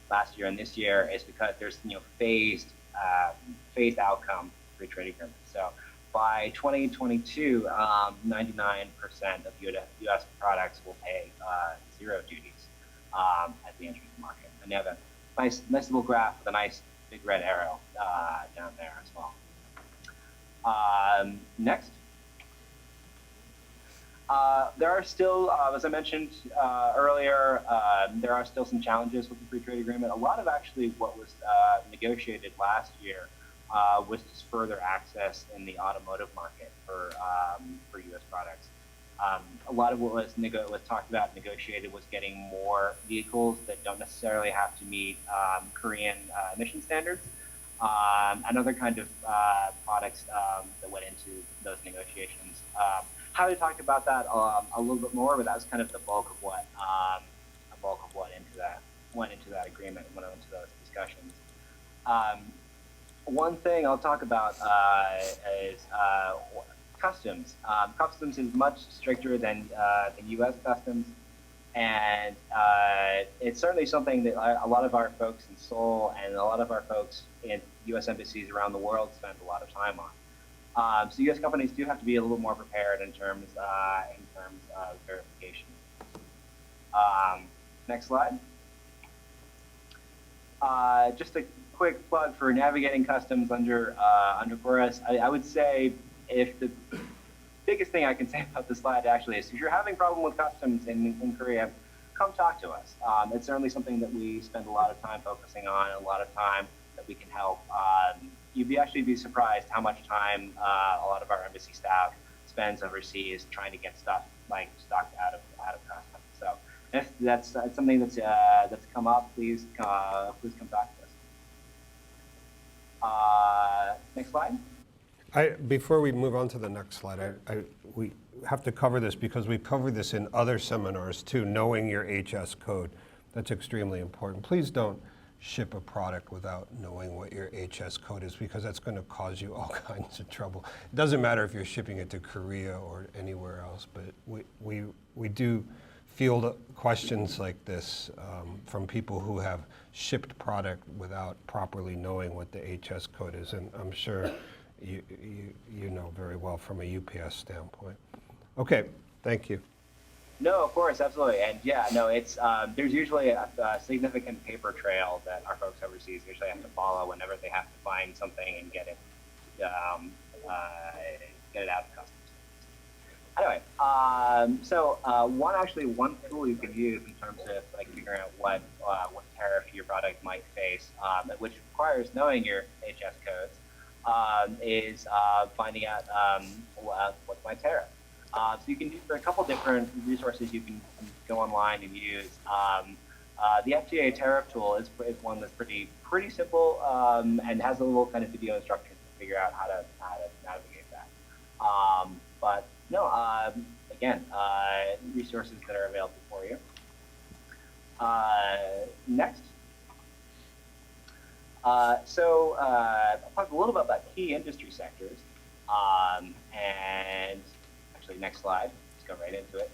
E: last year and this year is because there's phased outcome free trade agreement. So by 2022, 99% of U.S. products will pay 0 duties at the entry market. And you have a nice little graph with a nice big red arrow down there as well. Next. There are still, as I mentioned earlier, there are still some challenges with the free trade agreement. A lot of actually what was negotiated last year was just further access in the automotive market for U.S. products. A lot of what was talked about, negotiated, was getting more vehicles that don't necessarily have to meet Korean emission standards, and other kind of products that went into those negotiations. How we talked about that a little bit more, but that was kind of the bulk of what went into that agreement, went into those discussions. One thing I'll talk about is customs. Customs is much stricter than U.S. customs, and it's certainly something that a lot of our folks in Seoul and a lot of our folks in U.S. embassies around the world spend a lot of time on. So U.S. companies do have to be a little more prepared in terms of verification. Next slide. Just a quick plug for navigating customs under Chorus. I would say if the biggest thing I can say about this slide actually is if you're having a problem with customs in Korea, come talk to us. It's certainly something that we spend a lot of time focusing on, a lot of time that we can help. You'd actually be surprised how much time a lot of our embassy staff spends overseas trying to get stuff like stocked out of customs. So if that's something that's come up, please come talk to us. Next slide.
A: Before we move on to the next slide, we have to cover this because we've covered this in other seminars too, knowing your HS code. That's extremely important. Please don't ship a product without knowing what your HS code is because that's going to cause you all kinds of trouble. It doesn't matter if you're shipping it to Korea or anywhere else, but we do field questions like this from people who have shipped product without properly knowing what the HS code is, and I'm sure you know very well from a UPS standpoint. Okay, thank you.
E: No, of course, absolutely, and yeah, no, it's there's usually a significant paper trail that our folks overseas usually have to follow whenever they have to find something and get it out of customs. Anyway, so one tool you can use in terms of like figuring out what tariff your product might face, which requires knowing your HS codes, is finding out what's my tariff. So you can do there are a couple different resources you can go online and use. The FTA tariff tool is one that's pretty simple and has a little kind of video instructions to figure out how to navigate that. But no, again, resources that are available for you. Next. So I'll talk a little bit about key industry sectors, and actually next slide, let's go right into it.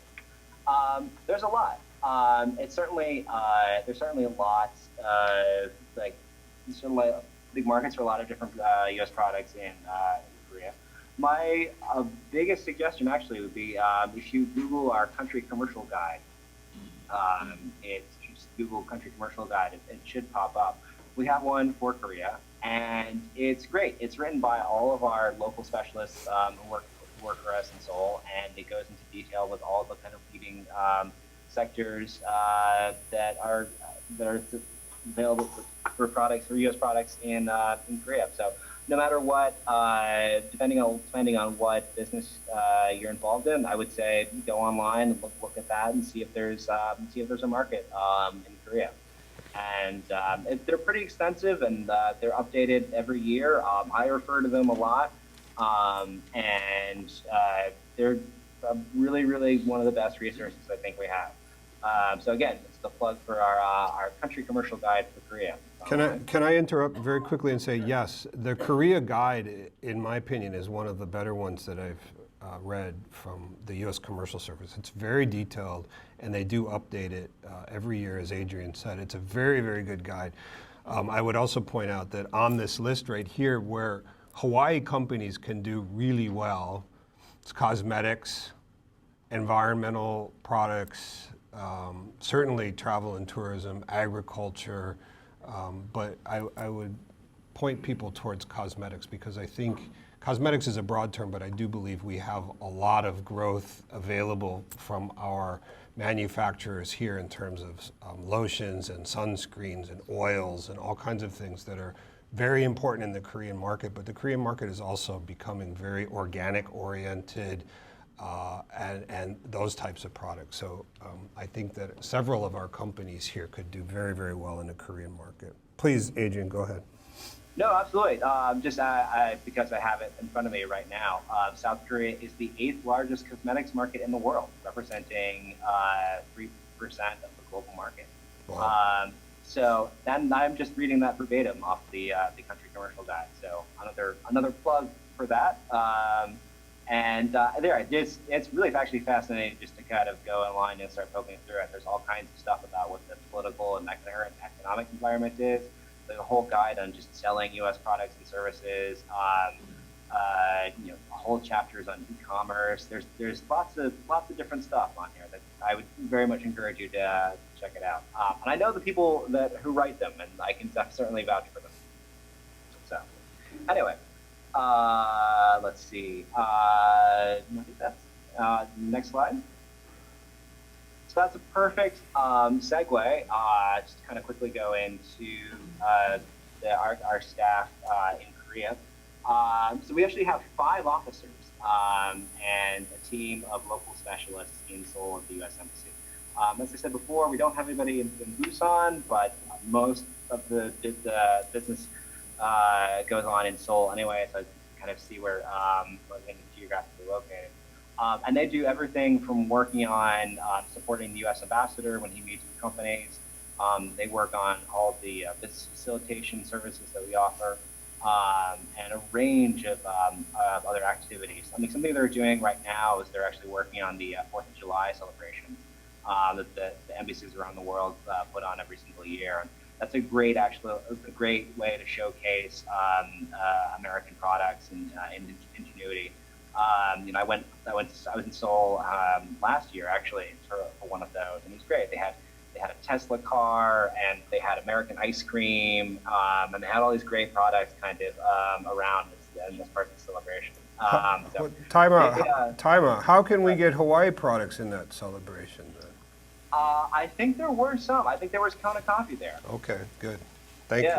E: There's a lot. It's certainly there's certainly lots of big markets for a lot of different U.S. products in Korea. My biggest suggestion actually would be if you Google our country commercial guide. It's just Google country commercial guide. It should pop up. We have one for Korea, and it's great. It's written by all of our local specialists who work for us in Seoul, and it goes into detail with all the kind of leading sectors that are available for products, for U.S. products in Korea. So no matter what, depending on what business you're involved in, I would say go online and look at that and see if there's a market in Korea. And they're pretty extensive, and they're updated every year. I refer to them a lot, and they're really, really one of the best resources I think we have. So again, it's the plug for our country commercial guide for Korea.
A: Can I interrupt very quickly and say yes? The Korea guide, in my opinion, is one of the better ones that I've read from the U.S. Commercial Service. It's very detailed, and they do update it every year, as Adrian said. It's a very, very good guide. I would also point out that on this list right here, where Hawaii companies can do really well, it's cosmetics, environmental products, certainly travel and tourism, agriculture, but I would point people towards cosmetics because I think cosmetics is a broad term, but I do believe we have a lot of growth available from our manufacturers here in terms of lotions and sunscreens and oils and all kinds of things that are very important in the Korean market. But the Korean market is also becoming very organic oriented and those types of products. So I think that several of our companies here could do very, very well in the Korean market. Please, Adrian, go ahead.
E: No, absolutely. Just because I have it in front of me right now, South Korea is the 8th largest cosmetics market in the world, representing 3% of the global market.
A: Wow.
E: So then I'm just reading that verbatim off the country commercial guide. So another plug for that. It's really actually fascinating just to kind of go online and start poking through it. There's all kinds of stuff about what the political and economic environment is. The whole guide on just selling U.S. products and services. whole chapters on e-commerce. There's lots of different stuff on here that I would very much encourage you to check it out. And I know the people who write them, and I can certainly vouch for them. So, anyway, let's see. I think that's next slide. So that's a perfect segue. Just kind of quickly go into our staff in Korea. So we actually have 5 officers and a team of local specialists in Seoul at the U.S. Embassy. As I said before, we don't have anybody in Busan, but most of the business goes on in Seoul anyway, so you kind of see where we're geographically located. And they do everything from working on supporting the U.S. ambassador when he meets with companies. They work on all the business facilitation services that we offer, and a range of other activities. I mean, something they're doing right now is they're actually working on the 4th of July celebrations that the embassies around the world put on every single year. And that's a great way to showcase American products and ingenuity. I was in Seoul last year actually for one of those, and it was great. They had a Tesla car, and they had American ice cream, and they had all these great products kind of around as part of the celebration.
A: Time out. How can we get Hawaii products in that celebration then?
E: I think there were some. I think there was Kona coffee there.
A: Okay, good. Thank you.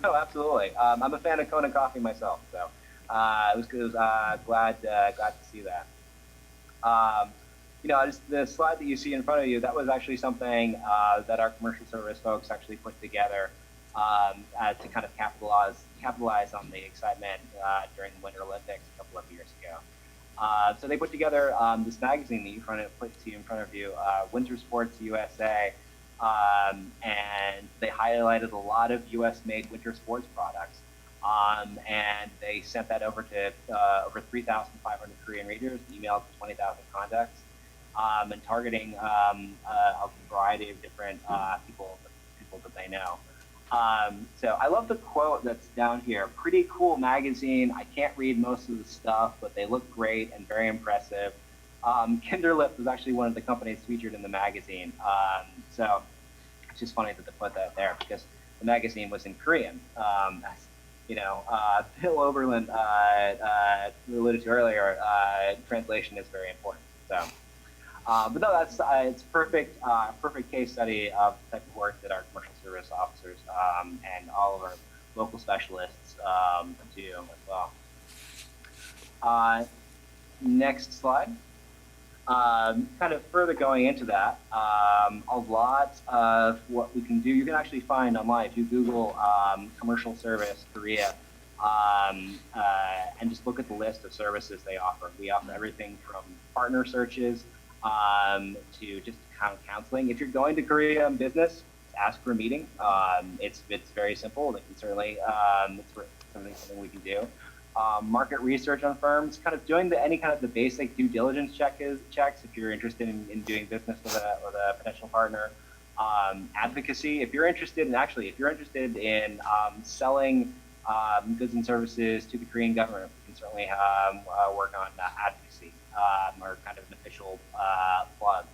E: No, absolutely. I'm a fan of Kona coffee myself, so it was glad to see that. Just the slide that you see in front of you, that was actually something that our commercial service folks actually put together to kind of capitalize on the excitement during the Winter Olympics a couple of years ago. So they put together this magazine that you see in front of you, Winter Sports USA, and they highlighted a lot of U.S.-made winter sports products. And they sent that over to over 3,500 Korean readers, emailed to 20,000 contacts, and targeting a variety of different people that they know. So I love the quote that's down here. Pretty cool magazine. I can't read most of the stuff, but they look great and very impressive. Kinderlift was actually one of the companies featured in the magazine. So it's just funny that they put that there because the magazine was in Korean. Bill Oberlin alluded to earlier, translation is very important. So, but no, it's perfect case study of the type of work that our commercial service officers and all of our local specialists do as well. Next slide. Kind of further going into that, a lot of what we can do, you can actually find online if you Google commercial service Korea and just look at the list of services they offer. We offer everything from partner searches to just counseling. If you're going to Korea in business, ask for a meeting. It's very simple. They can certainly it's something we can do. Market research on firms, kind of doing any kind of the basic due diligence checks if you're interested in doing business with a potential partner. Advocacy, if you're interested in selling goods and services to the Korean government, we can certainly work on advocacy or kind of an official plug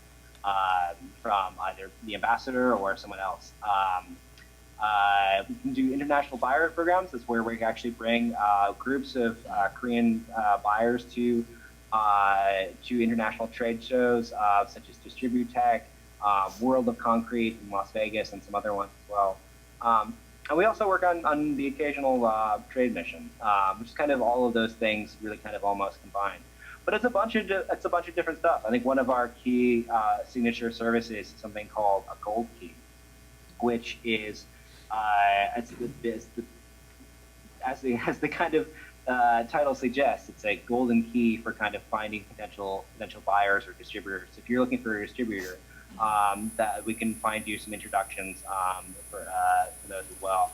E: from either the ambassador or someone else. We can do international buyer programs. That's where we actually bring groups of Korean buyers to international trade shows such as Distributech, World of Concrete in Las Vegas, and some other ones as well. And we also work on the occasional trade mission, which is kind of all of those things really kind of almost combined. But it's a bunch of different stuff. I think one of our key signature services is something called a gold key, which is as the kind of title suggests, it's a golden key for kind of finding potential buyers or distributors. If you're looking for a distributor, that we can find you some introductions for those as well.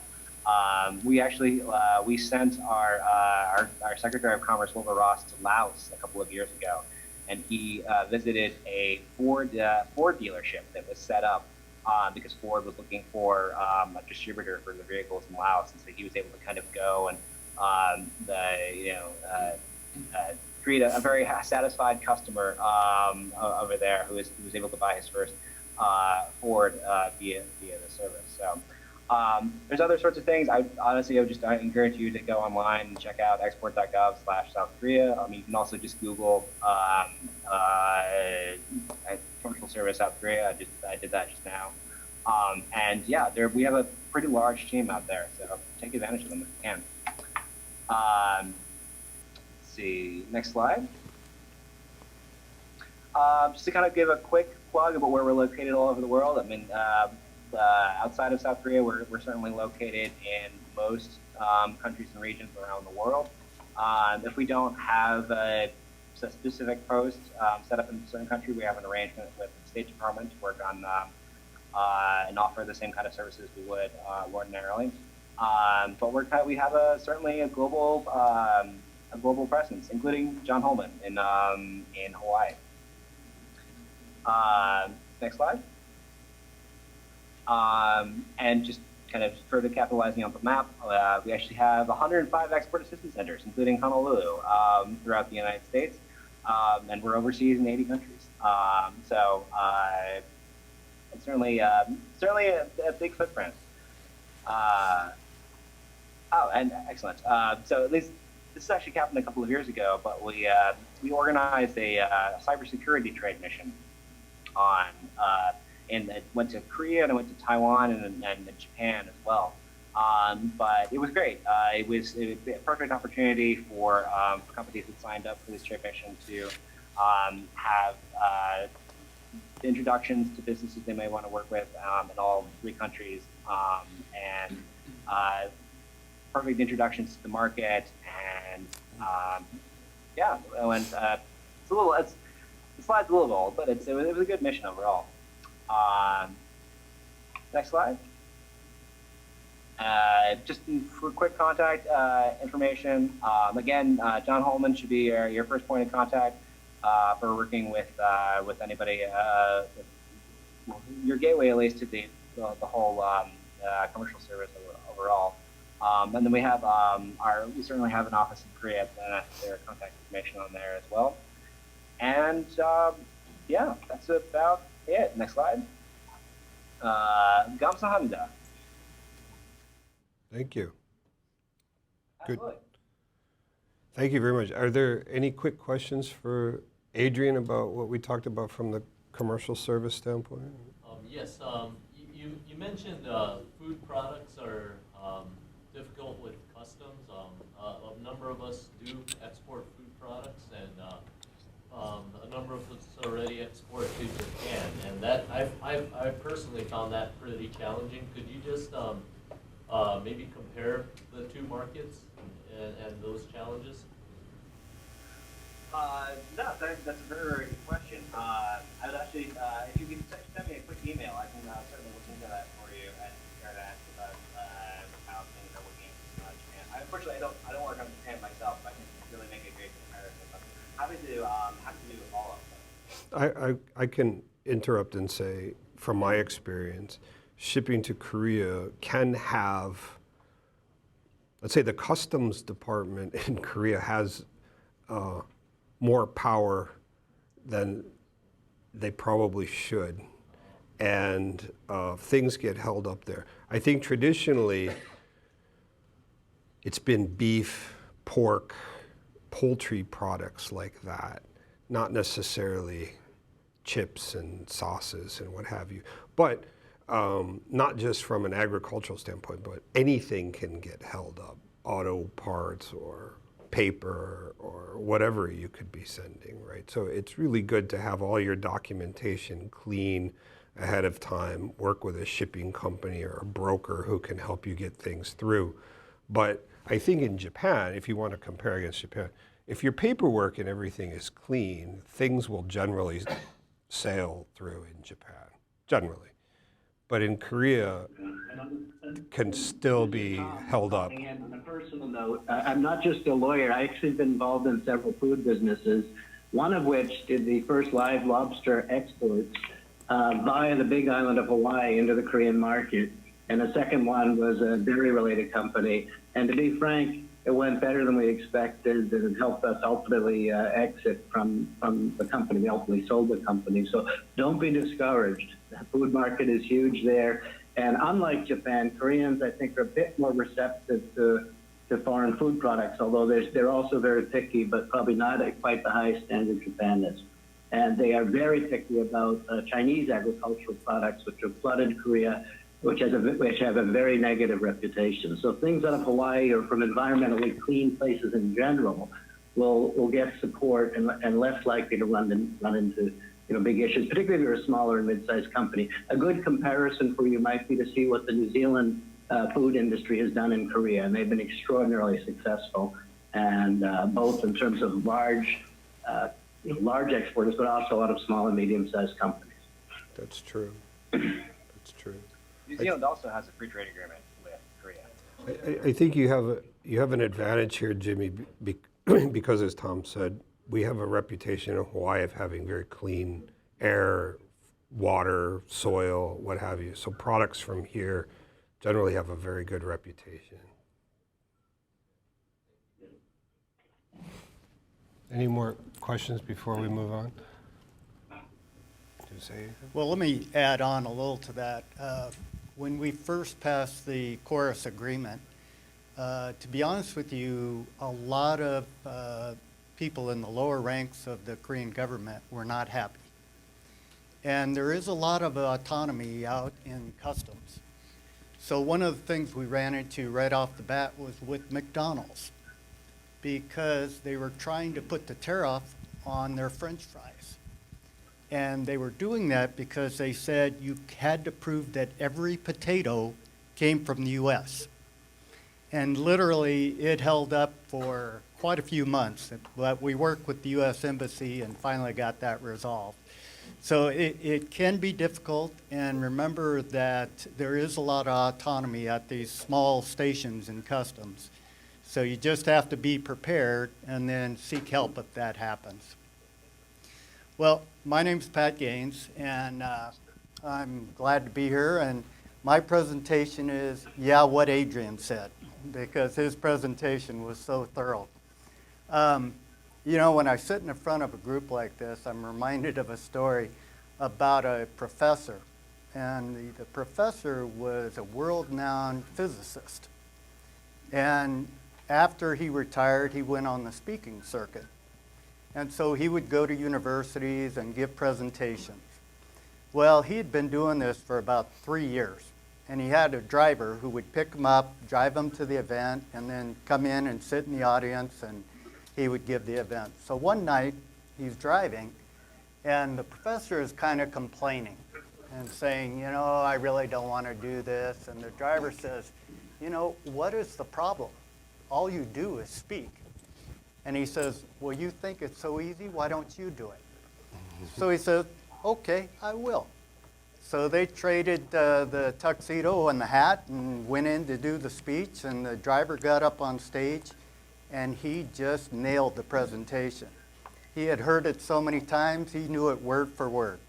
E: We sent our Secretary of Commerce Wilbur Ross to Laos a couple of years ago, and he visited a Ford dealership that was set up because Ford was looking for a distributor for the vehicles in Laos, and so he was able to kind of go and create a very satisfied customer over there who was able to buy his first Ford via the service. So there's other sorts of things. I would encourage you to go online and check out export.gov/South Korea. You can also just Google commercial service South Korea. I did that just now. And yeah, we have a pretty large team out there, so take advantage of them if you can. Let's see, next slide. Just to kind of give a quick plug about where we're located all over the world. Outside of South Korea, we're certainly located in most countries and regions around the world. If we don't have a specific post set up in a certain country, we have an arrangement with the State Department to work on and offer the same kind of services we would ordinarily. But we have certainly a global presence, including John Holman in Hawaii. Next slide. And just kind of further capitalizing on the map, we actually have 105 export assistance centers, including Honolulu, throughout the United States, and we're overseas in 80 countries. So it's certainly a big footprint. And excellent. So at least this actually happened a couple of years ago, but we organized a cybersecurity trade mission and it went to Korea and I went to Taiwan and Japan as well. But it was great. It was a perfect opportunity for companies that signed up for this trade mission to have introductions to businesses they may want to work with in all 3 countries, and perfect introductions to the market. And yeah, and the slide's a little old, but it was a good mission overall. Next slide. Just for quick contact information, again, John Holman should be your first point of contact for working with anybody. Your gateway, at least, to the whole commercial service overall. And then we certainly have an office in Korea, and their contact information on there as well. And yeah, that's about it. Next slide. Gamsahamnida.
A: Thank you. Good.
E: Absolutely.
A: Thank you very much. Are there any quick questions for Adrian about what we talked about from the commercial service standpoint?
G: Yes. You mentioned food products are difficult with customs. A number of us do export food products, and a number of us already export to Japan, and that I've personally found that pretty challenging. Could you just maybe compare the 2 markets and those challenges?
E: No, that's a very, very good question. I would actually, if you could send me a quick email, I can certainly look into that for you and compare that about how things are working in Japan. Unfortunately, I don't work on Japan myself, but I can really make a great comparison. But happy to do a follow-up.
A: I can interrupt and say, from my experience, shipping to Korea can have, let's say the customs department in Korea has more power than they probably should. And things get held up there. I think traditionally it's been beef, pork, poultry products like that, not necessarily chips and sauces and what have you. But not just from an agricultural standpoint, but anything can get held up, auto parts or paper or whatever you could be sending, right? So it's really good to have all your documentation clean ahead of time, work with a shipping company or a broker who can help you get things through. But I think in Japan, if you want to compare against Japan, if your paperwork and everything is clean, things will generally sail through in Japan, generally. But in Korea, can still be held up.
H: And on a personal note, I'm not just a lawyer. I've actually been involved in several food businesses, one of which did the first live lobster exports via the big island of Hawaii into the Korean market. And the second one was a dairy-related company. And to be frank, it went better than we expected, and it helped us ultimately exit from the company. We ultimately sold the company. So don't be discouraged. The food market is huge there. And unlike Japan, Koreans, I think, are a bit more receptive to foreign food products, although they're also very picky, but probably not at quite the high standard Japan is. And they are very picky about Chinese agricultural products, which have flooded Korea, which have a very negative reputation. So things out of Hawaii or from environmentally clean places in general will get support and less likely to run into big issues, particularly if you're a smaller and mid-sized company. A good comparison for you might be to see what the New Zealand food industry has done in Korea, and they've been extraordinarily successful, and both in terms of large exporters, but also a lot of small and medium-sized companies.
A: That's true. That's true.
E: New Zealand also has a free trade agreement with Korea.
A: I think you have an advantage here, Jimmy, because as Tom said, we have a reputation in Hawaii of having very clean air, water, soil, what have you. So products from here generally have a very good reputation. Any more questions before we move on? To say anything?
I: Well, let me add on a little to that. When we first passed the Chorus Agreement, to be honest with you, a lot of people in the lower ranks of the Korean government were not happy. And there is a lot of autonomy out in customs. So one of the things we ran into right off the bat was with McDonald's, because they were trying to put the tariff on their French fries. And they were doing that because they said you had to prove that every potato came from the US. And literally it held up for quite a few months, but we worked with the US Embassy and finally got that resolved. So it can be difficult, and remember that there is a lot of autonomy at these small stations in customs. So you just have to be prepared and then seek help if that happens. Well, my name's Pat Gaines, and I'm glad to be here. And my presentation is, what Adrian said, because his presentation was so thorough. When I sit in front of a group like this, I'm reminded of a story about a professor. And the professor was a world-renowned physicist. And after he retired, he went on the speaking circuit. And so he would go to universities and give presentations. Well, he had been doing this for about 3 years. And he had a driver who would pick him up, drive him to the event, and then come in and sit in the audience, and he would give the event. So one night, he's driving, and the professor is kind of complaining and saying, I really don't want to do this. And the driver says, what is the problem? All you do is speak. And he says, well, you think it's so easy? Why don't you do it? So he says, okay, I will. So they traded the tuxedo and the hat and went in to do the speech, and the driver got up on stage, and he just nailed the presentation. He had heard it so many times, he knew it word for word.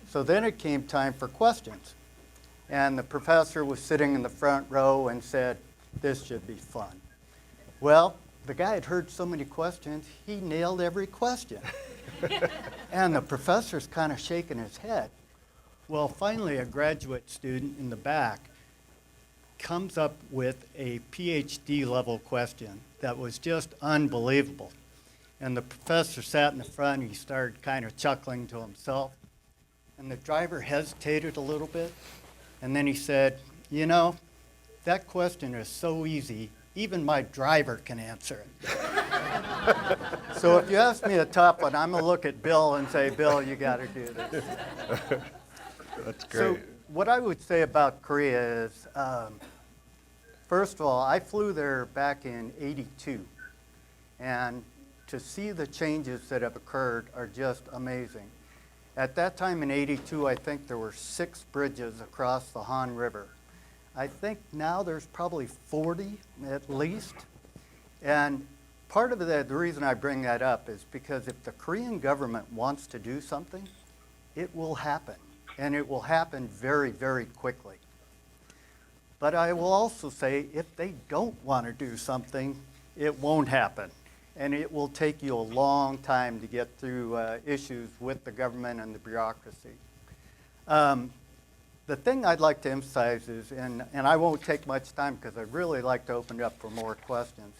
I: So then it came time for questions. And the professor was sitting in the front row and said, this should be fun. Well, the guy had heard so many questions, he nailed every question. And the professor's kind of shaking his head. Well, finally, a graduate student in the back comes up with a PhD level question that was just unbelievable. And the professor sat in the front, and he started kind of chuckling to himself. And the driver hesitated a little bit, and then he said, that question is so easy, even my driver can answer it. So if you ask me a tough one, I'm going to look at Bill and say, Bill, you got to do this.
A: That's great.
I: So what I would say about Korea is, first of all, I flew there back in '82, and to see the changes that have occurred are just amazing. At that time in '82, I think there were 6 bridges across the Han River. I think now there's probably 40 at least. And part of the reason I bring that up is because if the Korean government wants to do something, it will happen. And it will happen very, very quickly. But I will also say if they don't want to do something, it won't happen. And it will take you a long time to get through issues with the government and the bureaucracy. The thing I'd like to emphasize is, and I won't take much time because I'd really like to open it up for more questions,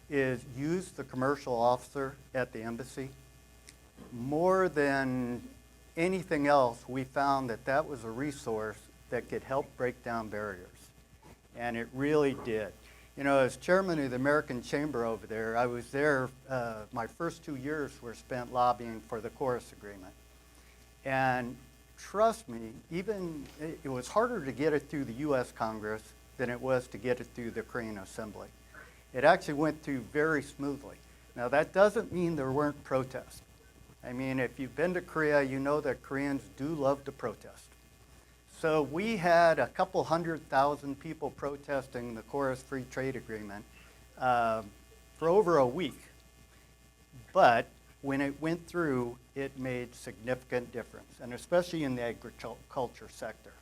I: is use the commercial officer at the embassy. More than anything else, we found that that was a resource that could help break down barriers. And it really did. You know, as chairman of the American Chamber over there, I was there, my first 2 years were spent lobbying for the chorus agreement. And trust me, it was harder to get it through the US Congress than it was to get it through the Korean Assembly. It actually went through very smoothly. Now that doesn't mean there weren't protests. I mean, if you've been to Korea, you know that Koreans do love to protest. So we had a couple 100,000 people protesting the Chorus Free Trade Agreement for over a week. But when it went through, it made significant difference, and especially in the agriculture sector.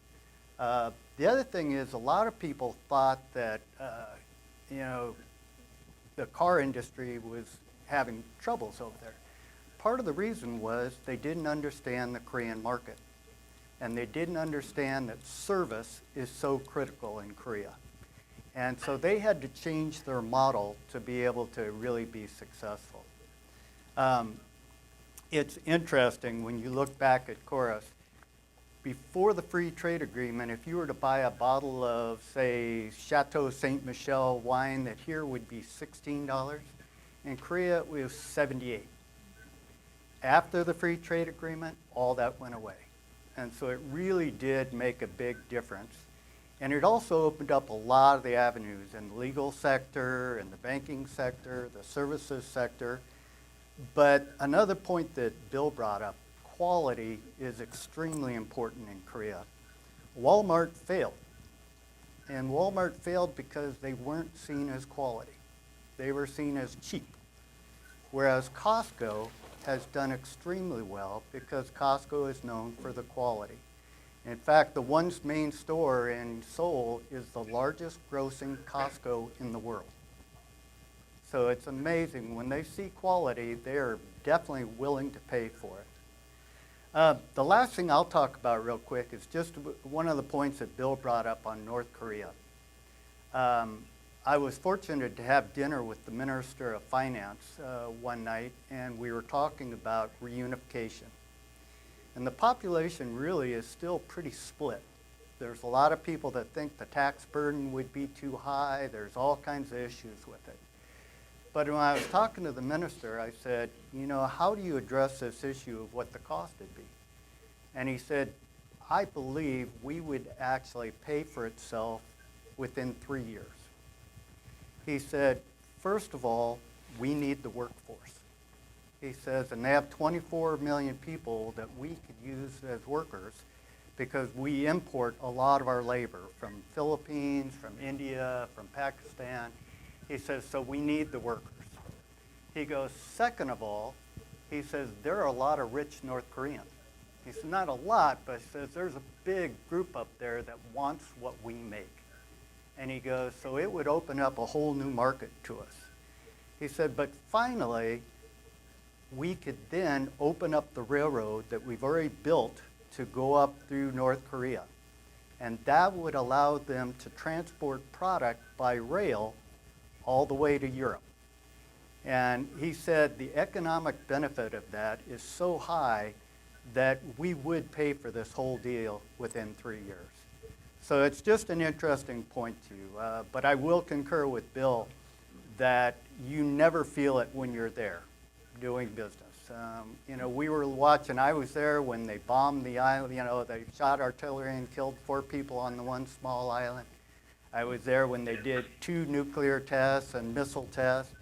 I: The other thing is a lot of people thought that, you know, the car industry was having troubles over there. Part of the reason was they didn't understand the Korean market. And they didn't understand that service is so critical in Korea. And so they had to change their model to be able to really be successful. It's interesting when you look back at Chorus, before the free trade agreement, if you were to buy a bottle of, say, Chateau Saint Michel wine that here would be $16, in Korea it was $78. After the free trade agreement, all that went away. And so it really did make a big difference. And it also opened up a lot of the avenues in the legal sector, in the banking sector, the services sector. But another point that Bill brought up, quality is extremely important in Korea. Walmart failed. And Walmart failed because they weren't seen as quality. They were seen as cheap. Whereas Costco has done extremely well because Costco is known for the quality. In fact, the one main store in Seoul is the largest grossing Costco in the world. So it's amazing. When they see quality, they're definitely willing to pay for it. The last thing I'll talk about real quick is just one of the points that Bill brought up on North Korea. I was fortunate to have dinner with the Minister of Finance one night, and we were talking about reunification. And the population really is still pretty split. There's a lot of people that think the tax burden would be too high. There's all kinds of issues with it. But when I was talking to the minister, I said, you know, how do you address this issue of what the cost would be? And he said, I believe we would actually pay for itself within 3 years. He said, first of all, we need the workforce. He says, and they have 24 million people that we could use as workers because we import a lot of our labor from Philippines, from India, from Pakistan. He says, so we need the workers. He goes, second of all, he says, there are a lot of rich North Koreans. He said, not a lot, but he says, there's a big group up there that wants what we make. And he goes, so it would open up a whole new market to us. He said, but finally, we could then open up the railroad that we've already built to go up through North Korea. And that would allow them to transport product by rail all the way to Europe. And he said the economic benefit of that is so high that we would pay for this whole deal within 3 years. So it's just an interesting point to you. But I will concur with Bill that you never feel it when you're there doing business. You know, we were watching, I was there when they bombed the island, you know, they shot artillery and killed 4 people on the one small island. I was there when they did 2 nuclear tests and missile tests.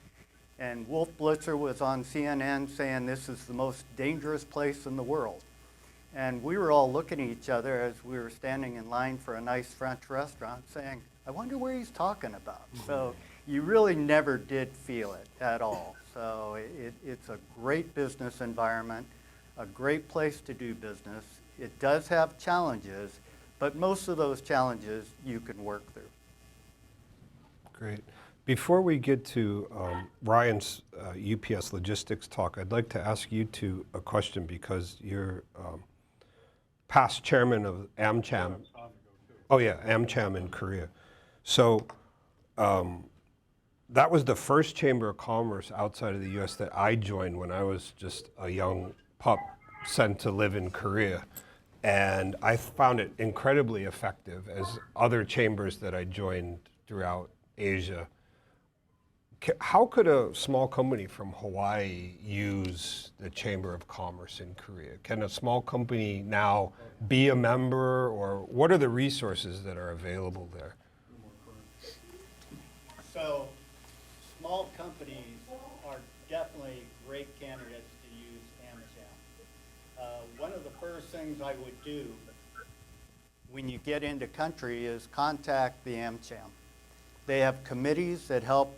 I: And Wolf Blitzer was on CNN saying this is the most dangerous place in the world. And we were all looking at each other as we were standing in line for a nice French restaurant saying, I wonder where he's talking about. So you really never did feel it at all. So it's a great business environment, a great place to do business. It does have challenges, but most of those challenges you can work through.
A: Great. Before we get to Ryan's UPS logistics talk, I'd like to ask you two a question because you're past chairman of AmCham. Oh yeah, AmCham in Korea. So that was the first chamber of commerce outside of the U.S. that I joined when I was just a young pup sent to live in Korea. And I found it incredibly effective, as other chambers that I joined throughout Asia. How could a small company from Hawaii use the Chamber of Commerce in Korea? Can a small company now be a member, or what are the resources that are available there?
I: So, small companies are definitely great candidates to use AmCham. One of the first things I would do when you get into country is contact the AmCham. They have committees that help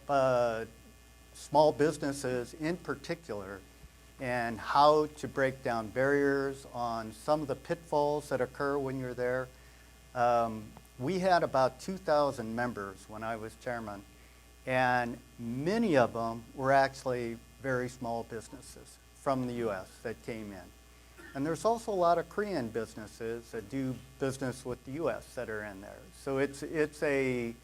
I: small businesses in particular and how to break down barriers on some of the pitfalls that occur when you're there. We had about 2,000 members when I was chairman, and many of them were actually very small businesses from the U.S. that came in. And there's also a lot of Korean businesses that do business with the U.S. that are in there. So it's a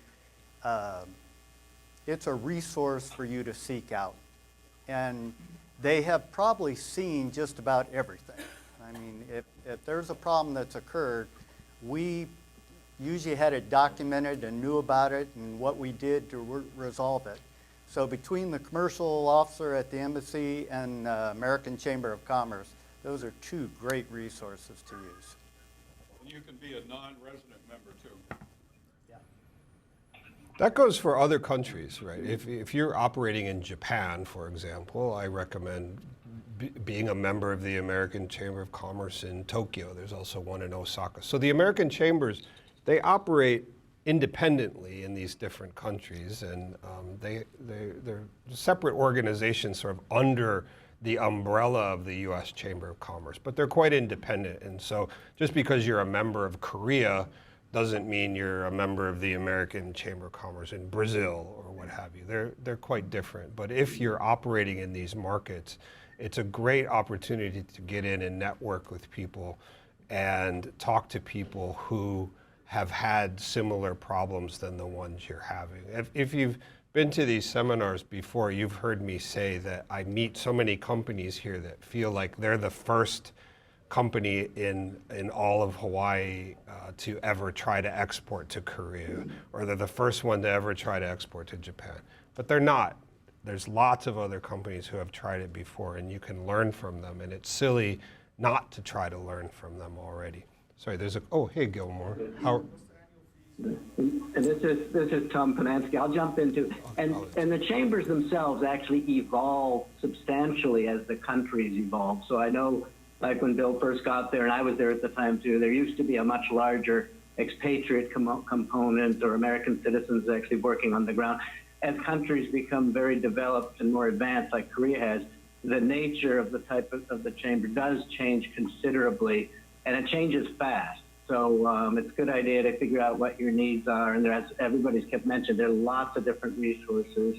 I: resource for you to seek out. And they have probably seen just about everything. I mean, if there's a problem that's occurred, we usually had it documented and knew about it and what we did to resolve it. So between the commercial officer at the embassy and American Chamber of Commerce, those are two great resources to use.
F: And you can be a non-resident member too.
A: That goes for other countries, right? If you're operating in Japan, for example, I recommend being a member of the American Chamber of Commerce in Tokyo. There's also one in Osaka. So the American chambers, they operate independently in these different countries, and they're separate organizations sort of under the umbrella of the U.S. Chamber of Commerce, but they're quite independent. And so just because you're a member of Korea doesn't mean you're a member of the American Chamber of Commerce in Brazil or what have you. They're quite different. But if you're operating in these markets, it's a great opportunity to get in and network with people and talk to people who have had similar problems than the ones you're having. If you've been to these seminars before, you've heard me say that I meet so many companies here that feel like they're the first company in all of Hawaii to ever try to export to Korea, or they're the first one to ever try to export to Japan. But they're not. There's lots of other companies who have tried it before, and you can learn from them, and it's silly not to try to learn from them already. Sorry, hey Gilmore.
H: And this is Tom Panansky. I'll jump into, and the chambers themselves actually evolve substantially as the countries evolve. So I know, like when Bill first got there, and I was there at the time too, there used to be a much larger expatriate component, or American citizens actually working on the ground. As countries become very developed and more advanced, like Korea has, the nature of the type of the chamber does change considerably, and it changes fast. So it's a good idea to figure out what your needs are, and as everybody's kept mentioned, there are lots of different resources,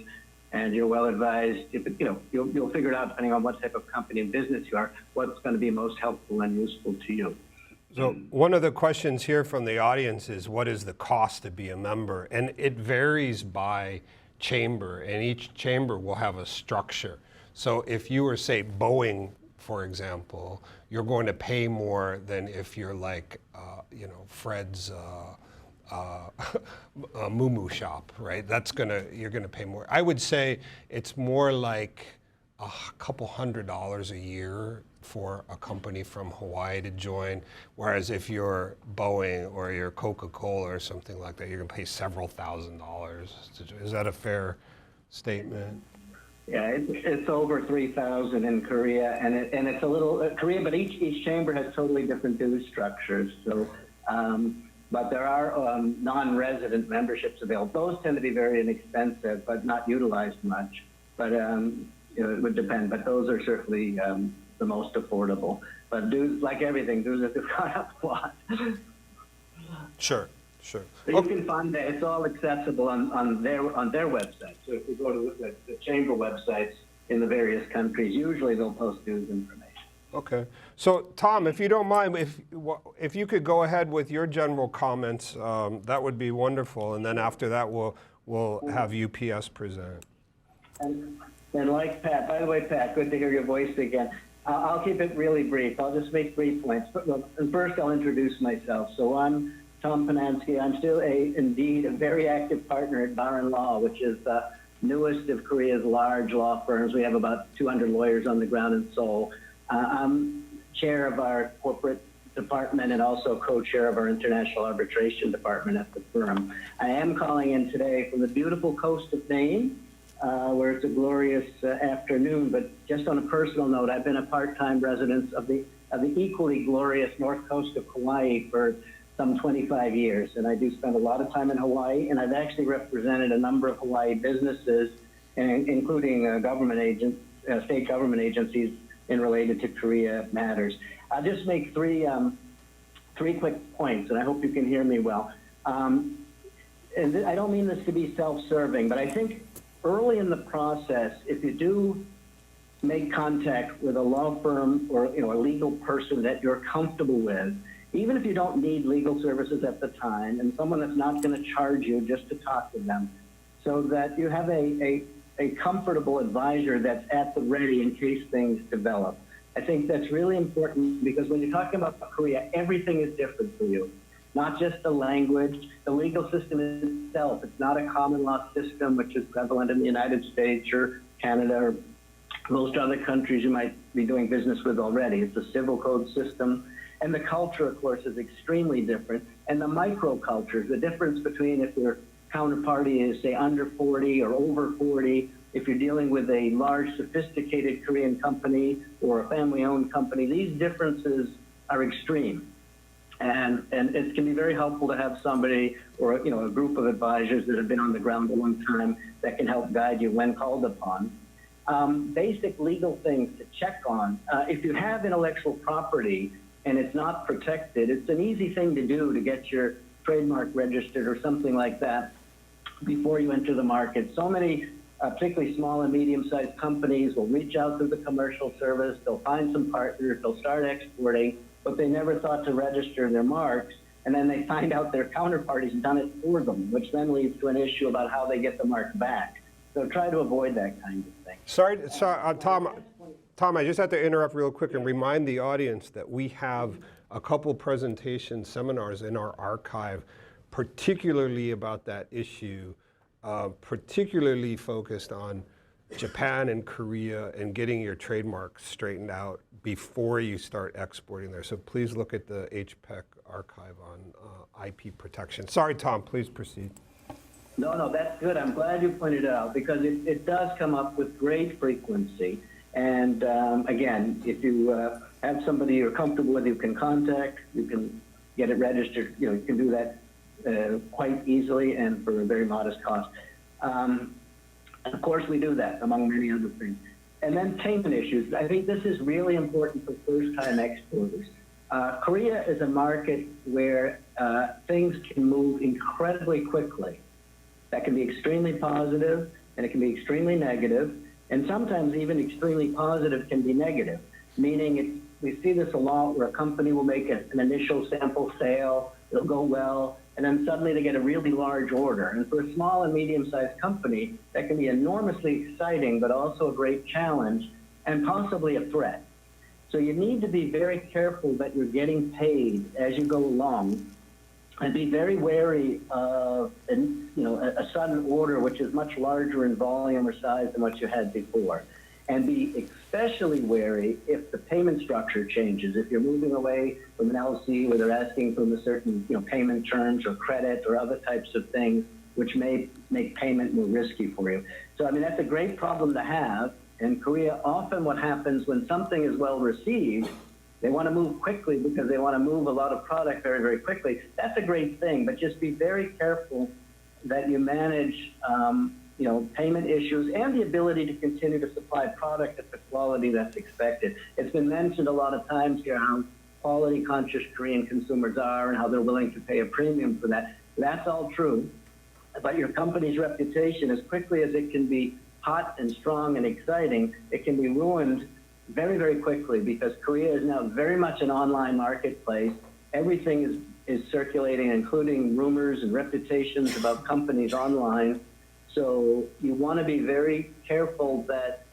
H: and you're well advised. You'll figure it out depending on what type of company and business you are, what's going to be most helpful and useful to you.
A: So one of the questions here from the audience is, what is the cost to be a member? And it varies by chamber, and each chamber will have a structure. So if you were, say, Boeing, for example, you're going to pay more than if you're like, Fred's Moo shop, right? You're gonna pay more. I would say it's more like a couple $100 a year for a company from Hawaii to join, whereas if you're Boeing or you're Coca-Cola or something like that, you're gonna pay several $1,000s to join. Is that a fair statement?
H: Yeah, it's over 3,000 in Korea, and it's a little Korea, but each chamber has totally different dues structures. So, but there are non-resident memberships available. Those tend to be very inexpensive, but not utilized much. But it would depend. But those are certainly the most affordable. But dues, like everything, dues have gone up a lot.
A: Sure. Sure.
H: So you can find that it's all accessible on their website. So if you go to the chamber websites in the various countries, usually they'll post news information.
A: Okay. So, Tom, if you don't mind, if you could go ahead with your general comments, that would be wonderful. And then after that, we'll have UPS present.
H: And like Pat, by the way, Pat, good to hear your voice again. I'll keep it really brief. I'll just make 3 points. And first, I'll introduce myself. So I'm Tom Panansky. I'm still indeed a very active partner at Bar & Law, which is the newest of Korea's large law firms. We have about 200 lawyers on the ground in Seoul. I'm chair of our corporate department and also co-chair of our international arbitration department at the firm. I am calling in today from the beautiful coast of Maine, where it's a glorious afternoon. But just on a personal note, I've been a part-time resident of the equally glorious north coast of Hawaii for some 25 years. And I do spend a lot of time in Hawaii, and I've actually represented a number of Hawaii businesses, including state government agencies in related to Korea matters. I'll just make three quick points, and I hope you can hear me well. And I don't mean this to be self-serving, but I think early in the process, if you do make contact with a law firm or a legal person that you're comfortable with, even if you don't need legal services at the time, and someone that's not going to charge you just to talk with them, so that you have a comfortable advisor that's at the ready in case things develop. I think that's really important because when you're talking about Korea, everything is different for you. Not just the language, the legal system itself. It's not a common law system, which is prevalent in the United States or Canada or most other countries you might be doing business with already. It's a civil code system. And the culture, of course, is extremely different. And the microculture, the difference between if your counterparty is, say, under 40 or over 40, if you're dealing with a large, sophisticated Korean company or a family-owned company, these differences are extreme. And it can be very helpful to have somebody or a group of advisors that have been on the ground a long time that can help guide you when called upon. Basic legal things to check on. If you have intellectual property and it's not protected, it's an easy thing to do to get your trademark registered or something like that before you enter the market. So many, particularly small and medium-sized companies, will reach out through the commercial service, they'll find some partners, they'll start exporting, but they never thought to register their marks, and then they find out their counterparty's done it for them, which then leads to an issue about how they get the mark back. So try to avoid that kind of thing.
A: Sorry, Tom, I just have to interrupt real quick and remind the audience that we have a couple presentation seminars in our archive, particularly about that issue, particularly focused on Japan and Korea and getting your trademark straightened out before you start exporting there. So please look at the HPEC archive on IP protection. Sorry, Tom, please proceed.
H: No, that's good. I'm glad you pointed it out because it does come up with great frequency. And again, if you have somebody you're comfortable with, you can contact, you can get it registered, you can do that quite easily and for a very modest cost. And of course, we do that, among many other things. And then payment issues. I think this is really important for first-time exporters. Korea is a market where things can move incredibly quickly. That can be extremely positive, and it can be extremely negative, and sometimes even extremely positive can be negative, meaning we see this a lot where a company will make an initial sample sale, it'll go well, and then suddenly they get a really large order. And for a small and medium-sized company, that can be enormously exciting, but also a great challenge and possibly a threat. So you need to be very careful that you're getting paid as you go along, and be very wary of a sudden order which is much larger in volume or size than what you had before. And be especially wary if the payment structure changes. If you're moving away from an LC where they're asking for a certain payment terms or credit or other types of things which may make payment more risky for you. So I mean, that's a great problem to have. In Korea, often what happens when something is well received, they want to move quickly because they want to move a lot of product very, very quickly. That's a great thing, but just be very careful that you manage payment issues and the ability to continue to supply product at the quality that's expected. It's been mentioned a lot of times here how quality conscious Korean consumers are and how they're willing to pay a premium for that. That's all true. But your company's reputation, as quickly as it can be hot and strong and exciting, it can be ruined very, very quickly, because Korea is now very much an online marketplace. Everything is circulating, including rumors and reputations about companies online. So you want to be very careful that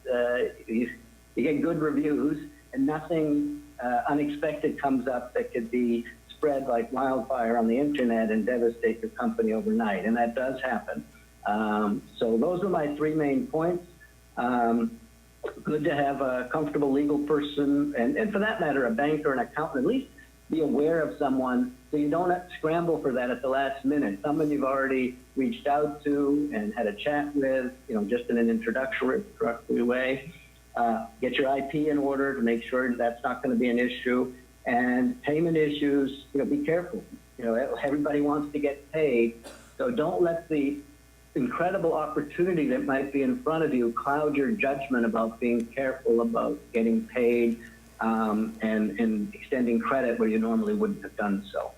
H: you get good reviews and nothing unexpected comes up that could be spread like wildfire on the internet and devastate your company overnight. And that does happen. So those are my three main points. Good to have a comfortable legal person, and for that matter, a banker, an accountant, at least be aware of someone so you don't have to scramble for that at the last minute. Someone you've already reached out to and had a chat with, just in an introductory way. Get your IP in order to make sure that's not going to be an issue. And payment issues, be careful. Everybody wants to get paid, so don't let the incredible opportunity that might be in front of you cloud your judgment about being careful about getting paid and extending credit where you normally wouldn't have done so.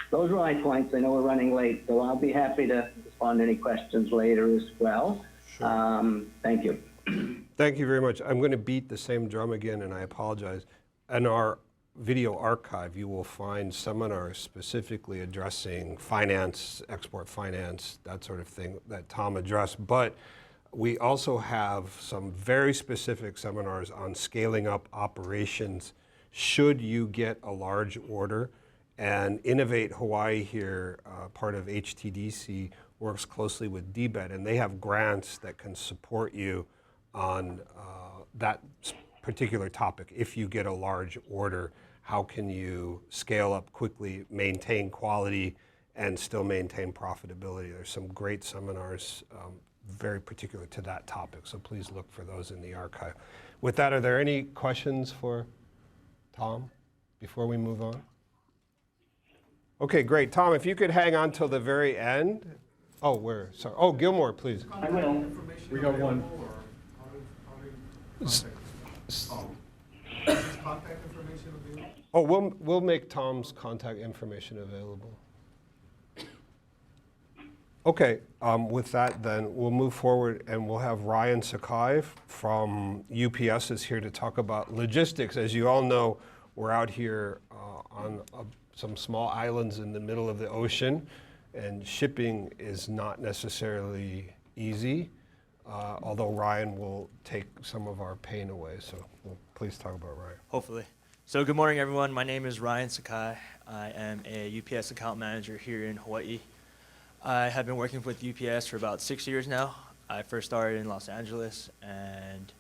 H: Those are my points. I know we're running late, so I'll be happy to respond to any questions later as well. Sure. Thank you.
A: Thank you very much. I'm going to beat the same drum again, and I apologize. In our video archive, you will find seminars specifically addressing finance, export finance, that sort of thing that Tom addressed. But we also have some very specific seminars on scaling up operations should you get a large order. And Innovate Hawaii here, part of HTDC, works closely with DBET, and they have grants that can support you on that particular topic. If you get a large order, how can you scale up quickly, maintain quality, and still maintain profitability? There's some great seminars very particular to that topic, so please look for those in the archive. With that, are there any questions for Tom before we move on? Okay, great. Tom, if you could hang on till the very end. Oh, where? Sorry. Oh, Gilmore, please.
H: I will.
J: We got one. Contact information available?
A: Oh, we'll make Tom's contact information available. Okay, with that then, we'll move forward and we'll have Ryan Sakai from UPS is here to talk about logistics. As you all know, we're out here on some small islands in the middle of the ocean, and shipping is not necessarily easy, although Ryan will take some of our pain away. So please talk about Ryan.
K: Hopefully. So good morning, everyone. My name is Ryan Sakai. I am a UPS account manager here in Hawaii. I have been working with UPS for about 6 years now. I first started in Los Angeles, and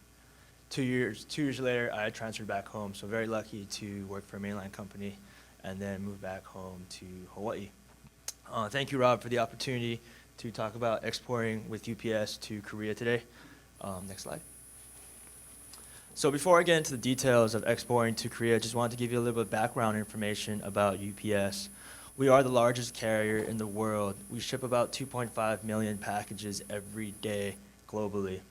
K: 2 years later, I transferred back home. So very lucky to work for a mainland company and then move back home to Hawaii. Thank you, Rob, for the opportunity to talk about exporting with UPS to Korea today. Next slide. So before I get into the details of exporting to Korea, I just wanted to give you a little bit of background information about UPS. We are the largest carrier in the world. We ship about 2.5 million packages every day globally.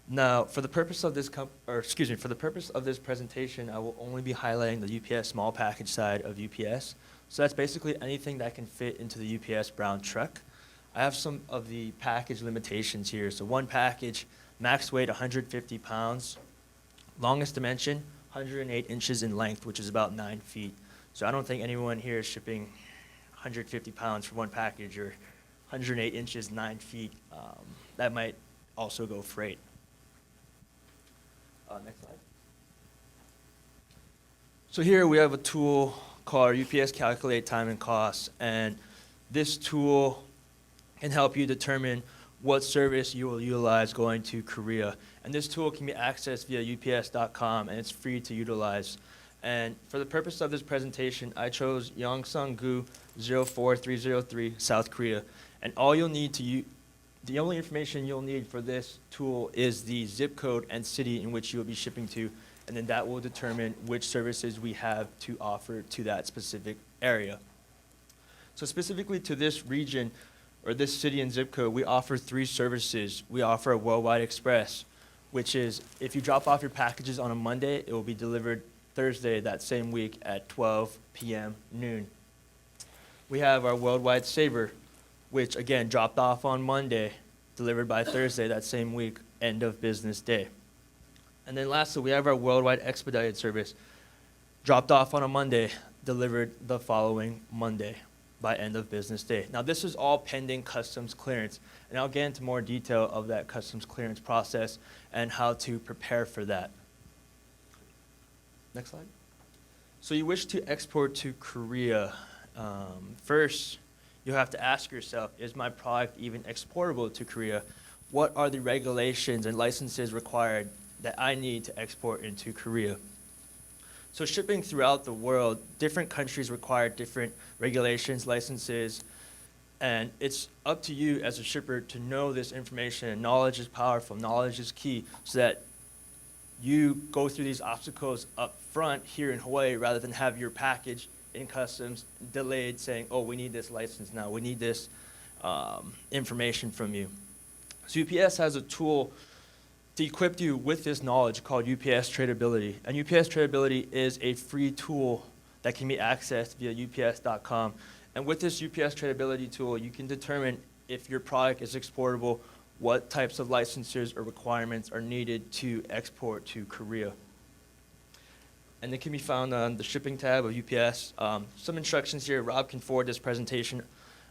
K: Now, for the purpose of this presentation, I will only be highlighting the UPS small package side of UPS. So that's basically anything that can fit into the UPS brown truck. I have some of the package limitations here. So one package, max weight 150 pounds, longest dimension 108 inches in length, which is about 9 feet. So I don't think anyone here is shipping 150 pounds for one package, or 108 inches, 9 feet. That might also go freight. Next slide. So here we have a tool called UPS Calculate Time and Cost, and this tool can help you determine what service you will utilize going to Korea. And this tool can be accessed via ups.com, and it's free to utilize. And for the purpose of this presentation, I chose Yongsan-gu 04303, South Korea. And all you'll need the only information you'll need for this tool is the zip code and city in which you'll be shipping to, and then that will determine which services we have to offer to that specific area. So specifically to this region, or this city and zip code, we offer 3 services. We offer a Worldwide Express, which is if you drop off your packages on a Monday, it will be delivered Thursday that same week at 12 p.m. noon. we have our Worldwide Saver, which again dropped off on Monday, delivered by Thursday that same week, end of business day. And then lastly, we have our Worldwide Expedited service, dropped off on a Monday, delivered the following Monday by end of business day. Now this is all pending customs clearance, and I'll get into more detail of that customs clearance process and how to prepare for that. Next slide. So you wish to export to Korea. First, you have to ask yourself, is my product even exportable to Korea? What are the regulations and licenses required that I need to export into Korea? So shipping throughout the world, different countries require different regulations, licenses, and it's up to you as a shipper to know this information. Knowledge is powerful, knowledge is key, so that you go through these obstacles up front here in Hawaii rather than have your package in customs delayed saying, oh, we need this license now, we need this information from you. So UPS has a tool to equip you with this knowledge called UPS Tradability. And UPS Tradability is a free tool that can be accessed via UPS.com. And with this UPS Tradability tool, you can determine if your product is exportable, what types of licenses or requirements are needed to export to Korea. And they can be found on the shipping tab of UPS. Some instructions here. Rob can forward this presentation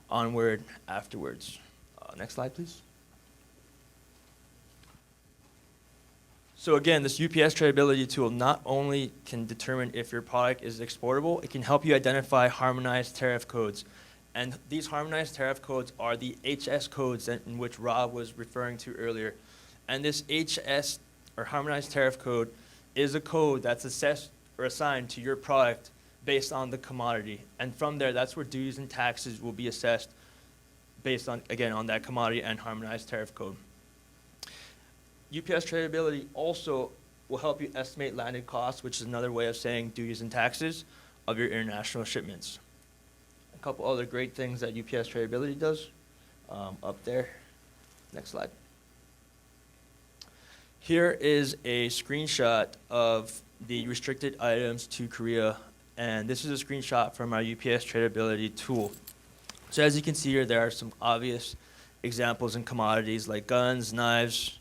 K: onward afterwards. Next slide, please. So again, this UPS Tradability tool not only can determine if your product is exportable, it can help you identify harmonized tariff codes. And these harmonized tariff codes are the HS codes in which Rob was referring to earlier. And this HS, or harmonized tariff code, is a code that's assessed or assigned to your product based on the commodity. And from there, that's where duties and taxes will be assessed based on, again, on that commodity and harmonized tariff code. UPS Tradability also will help you estimate landed costs, which is another way of saying duties and taxes of your international shipments. A couple other great things that UPS Tradability does up there. Next slide. Here is a screenshot of the restricted items to Korea, and this is a screenshot from our UPS Tradability tool. So as you can see here, there are some obvious examples in commodities like guns, knives,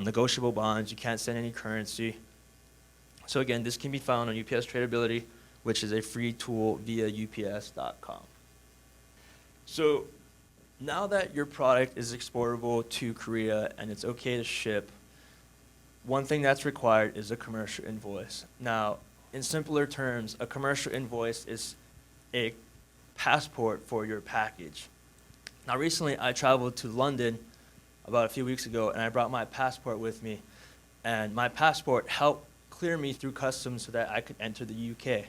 K: negotiable bonds. You can't send any currency. So again, this can be found on UPS Tradability, which is a free tool via UPS.com. So now that your product is exportable to Korea and it's okay to ship, one thing that's required is a commercial invoice. Now, in simpler terms, a commercial invoice is a passport for your package. Now, recently I traveled to London about a few weeks ago, and I brought my passport with me, and my passport helped clear me through customs so that I could enter the UK.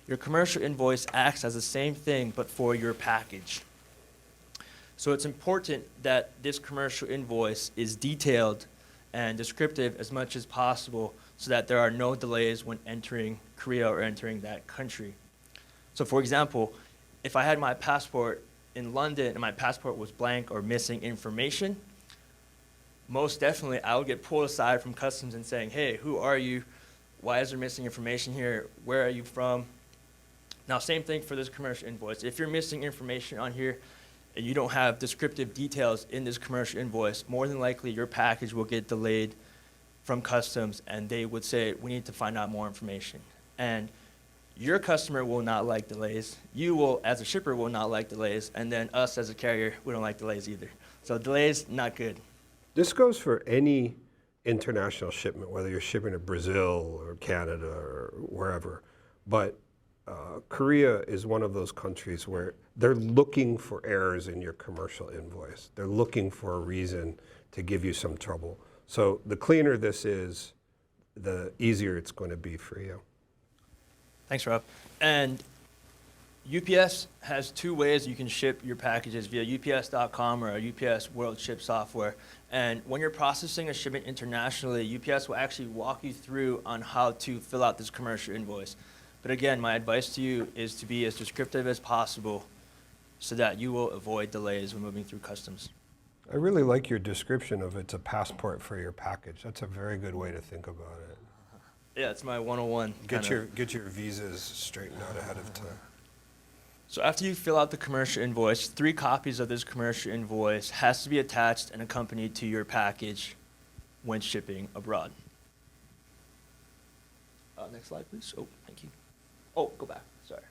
K: Your commercial invoice acts as the same thing, but for your package. So it's important that this commercial invoice is detailed and descriptive as much as possible so that there are no delays when entering Korea or entering that country. So for example, if I had my passport in London and my passport was blank or missing information, most definitely I would get pulled aside from customs and saying, hey, who are you? Why is there missing information here? Where are you from? Now, same thing for this commercial invoice. If you're missing information on here and you don't have descriptive details in this commercial invoice, more than likely your package will get delayed from customs and they would say, we need to find out more information. And your customer will not like delays. You will, as a shipper, will not like delays. And then us as a carrier, we don't like delays either. So delays, not good.
A: This goes for any international shipment, whether you're shipping to Brazil or Canada or wherever. But Korea is one of those countries where they're looking for errors in your commercial invoice. They're looking for a reason to give you some trouble. So the cleaner this is, the easier it's going to be for you.
K: Thanks, Rob. And UPS has two ways you can ship your packages, via UPS.com or UPS World Ship software. And when you're processing a shipment internationally, UPS will actually walk you through on how to fill out this commercial invoice. But again, my advice to you is to be as descriptive as possible so that you will avoid delays when moving through customs.
A: I really like your description of it's a passport for your package. That's a very good way to think about it.
K: Yeah, it's my 101.
A: Get your visas straightened out ahead of time.
K: So after you fill out the commercial invoice, 3 copies of this commercial invoice has to be attached and accompanied to your package when shipping abroad. Next slide, please. Oh, thank you. Oh, go back. Sorry.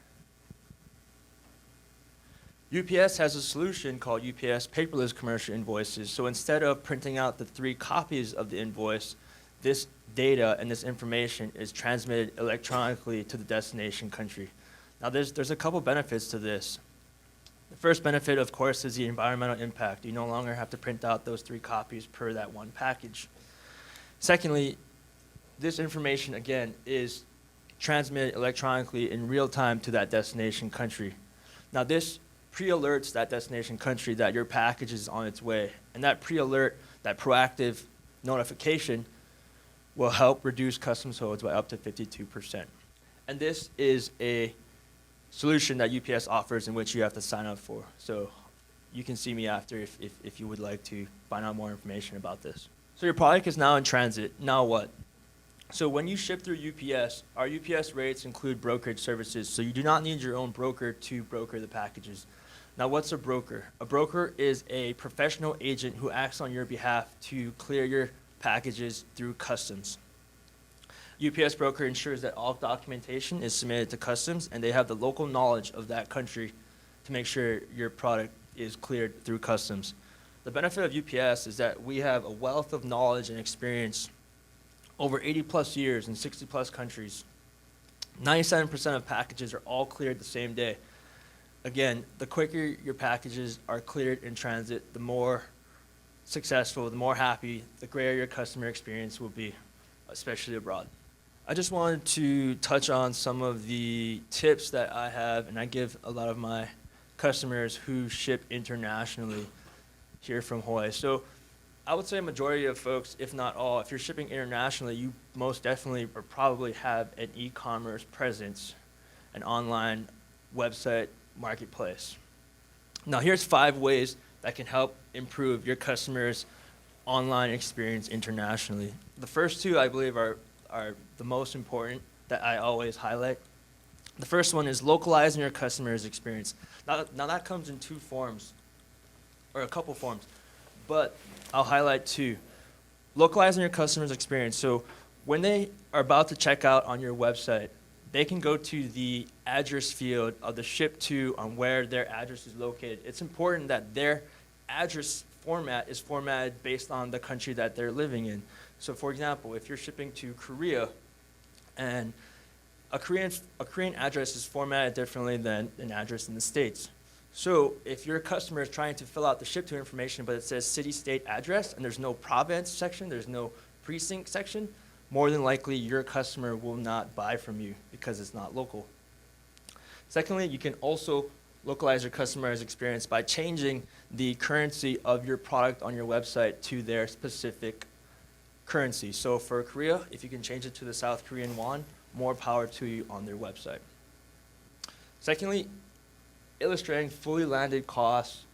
K: UPS has a solution called UPS paperless commercial invoices. So instead of printing out the 3 copies of the invoice, this data and this information is transmitted electronically to the destination country. Now, there's a couple benefits to this. The first benefit, of course, is the environmental impact. You no longer have to print out those 3 copies per that one package. Secondly, this information, again, is transmitted electronically in real time to that destination country. Now, this pre-alerts that destination country that your package is on its way. And that pre-alert, that proactive notification, will help reduce customs holds by up to 52%. And this is a solution that UPS offers in which you have to sign up for. So you can see me after if you would like to find out more information about this. So your product is now in transit. Now what? So when you ship through UPS, our UPS rates include brokerage services. So you do not need your own broker to broker the packages. Now, what's a broker? A broker is a professional agent who acts on your behalf to clear your packages through customs. UPS broker ensures that all documentation is submitted to customs and they have the local knowledge of that country to make sure your product is cleared through customs. The benefit of UPS is that we have a wealth of knowledge and experience over 80 plus years in 60 plus countries. 97% of packages are all cleared the same day. Again, the quicker your packages are cleared in transit, the more successful, the more happy, the greater your customer experience will be, especially abroad. I just wanted to touch on some of the tips that I have, and I give a lot of my customers who ship internationally here from Hawaii. So I would say a majority of folks, if not all, if you're shipping internationally, you most definitely or probably have an e-commerce presence, an online website marketplace. Now here's 5 ways that can help improve your customers' online experience internationally. The first 2, I believe, are the most important that I always highlight. The first one is localizing your customer's experience. Now that comes in 2 forms, or a couple forms, but I'll highlight 2. Localizing your customer's experience. So when they are about to check out on your website, they can go to the address field of the ship to on where their address is located. It's important that their address format is formatted based on the country that they're living in. So for example, if you're shipping to Korea, and a Korean address is formatted differently than an address in the States. So if your customer is trying to fill out the ship to information, but it says city, state, address, and there's no province section, there's no precinct section, more than likely your customer will not buy from you because it's not local. Secondly, you can also localize your customer's experience by changing the currency of your product on your website to their specific currency. So for Korea, if you can change it to the South Korean won, more power to you on their website. Secondly, illustrating fully landed costs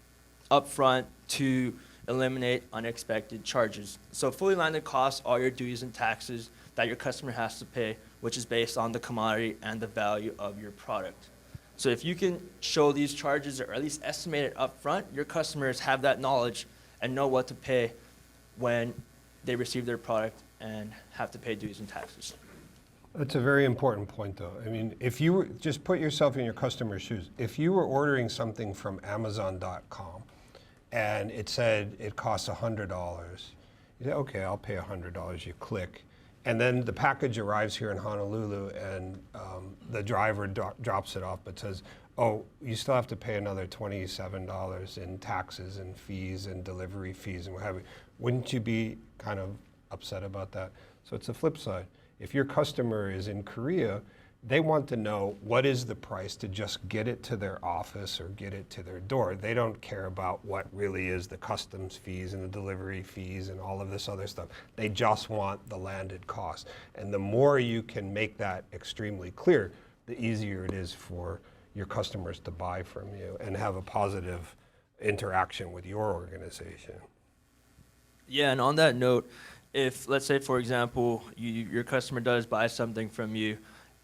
K: upfront to eliminate unexpected charges. So fully landed costs are your duties and taxes that your customer has to pay, which is based on the commodity and the value of your product. So if you can show these charges or at least estimate it upfront, your customers have that knowledge and know what to pay when they receive their product and have to pay duties and taxes.
A: That's a very important point, though. I mean, if you were, just put yourself in your customer's shoes. If you were ordering something from Amazon.com and it said it costs $100, you say, okay, I'll pay $100. You click, and then the package arrives here in Honolulu, and the driver drops it off, but says, oh, you still have to pay another $27 in taxes and fees and delivery fees and what have you. Wouldn't you be kind of upset about that? So it's the flip side. If your customer is in Korea, they want to know what is the price to just get it to their office or get it to their door. They don't care about what really is the customs fees and the delivery fees and all of this other stuff. They just want the landed cost. And the more you can make that extremely clear, the easier it is for your customers to buy from you and have a positive interaction with your organization.
K: Yeah, and on that note, if, let's say, for example, your customer does buy something from you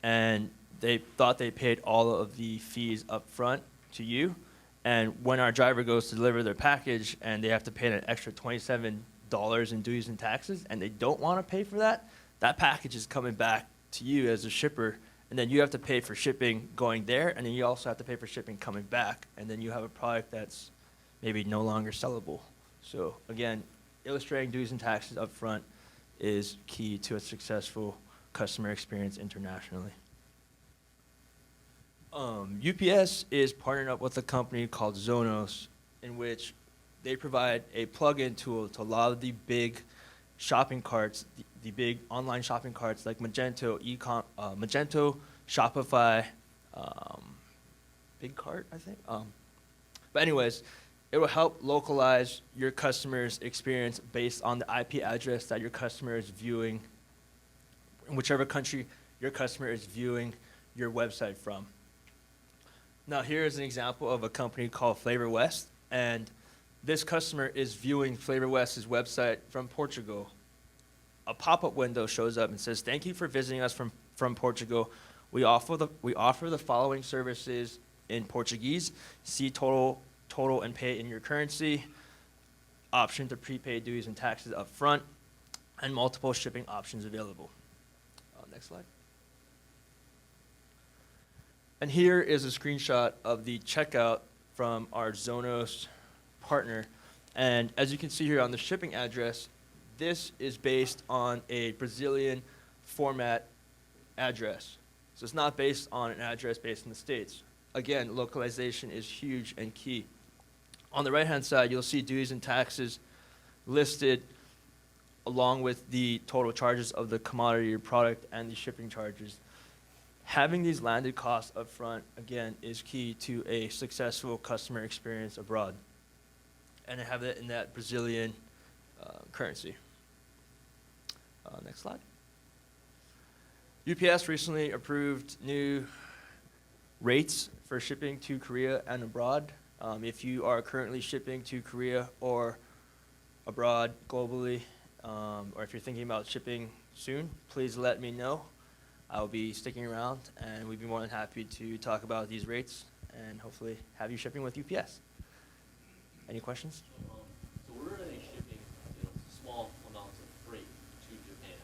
K: and they thought they paid all of the fees up front to you. And when our driver goes to deliver their package and they have to pay an extra $27 in duties and taxes, and they don't want to pay for that, that package is coming back to you as a shipper. And then you have to pay for shipping going there, and then you also have to pay for shipping coming back. And then you have a product that's maybe no longer sellable. So again, illustrating duties and taxes up front is key to a successful customer experience internationally. UPS is partnering up with a company called Zonos, in which they provide a plug-in tool to a lot of the big shopping carts, the big online shopping carts like Magento, Magento, Shopify, Big Cart, I think. But anyways, it will help localize your customer's experience based on the IP address that your customer is viewing, in whichever country your customer is viewing your website from. Now, here is an example of a company called Flavor West, and this customer is viewing Flavor West's website from Portugal. A pop-up window shows up and says, "Thank you for visiting us from Portugal. We offer the following services in Portuguese. See total and pay in your currency, option to prepay duties and taxes up front, and multiple shipping options available." Next slide. And here is a screenshot of the checkout from our Zonos partner. And as you can see here on the shipping address, this is based on a Brazilian format address. So it's not based on an address based in the States. Again, localization is huge and key. On the right-hand side, you'll see duties and taxes listed along with the total charges of the commodity or product and the shipping charges. Having these landed costs up front, again, is key to a successful customer experience abroad. And to have that in that Brazilian currency. Next slide. UPS recently approved new rates for shipping to Korea and abroad. If you are currently shipping to Korea or abroad globally, or if you're thinking about shipping soon, please let me know. I'll be sticking around, and we'd be more than happy to talk about these rates and hopefully have you shipping with UPS. Any questions?
G: So we're already shipping, small amounts of freight to Japan.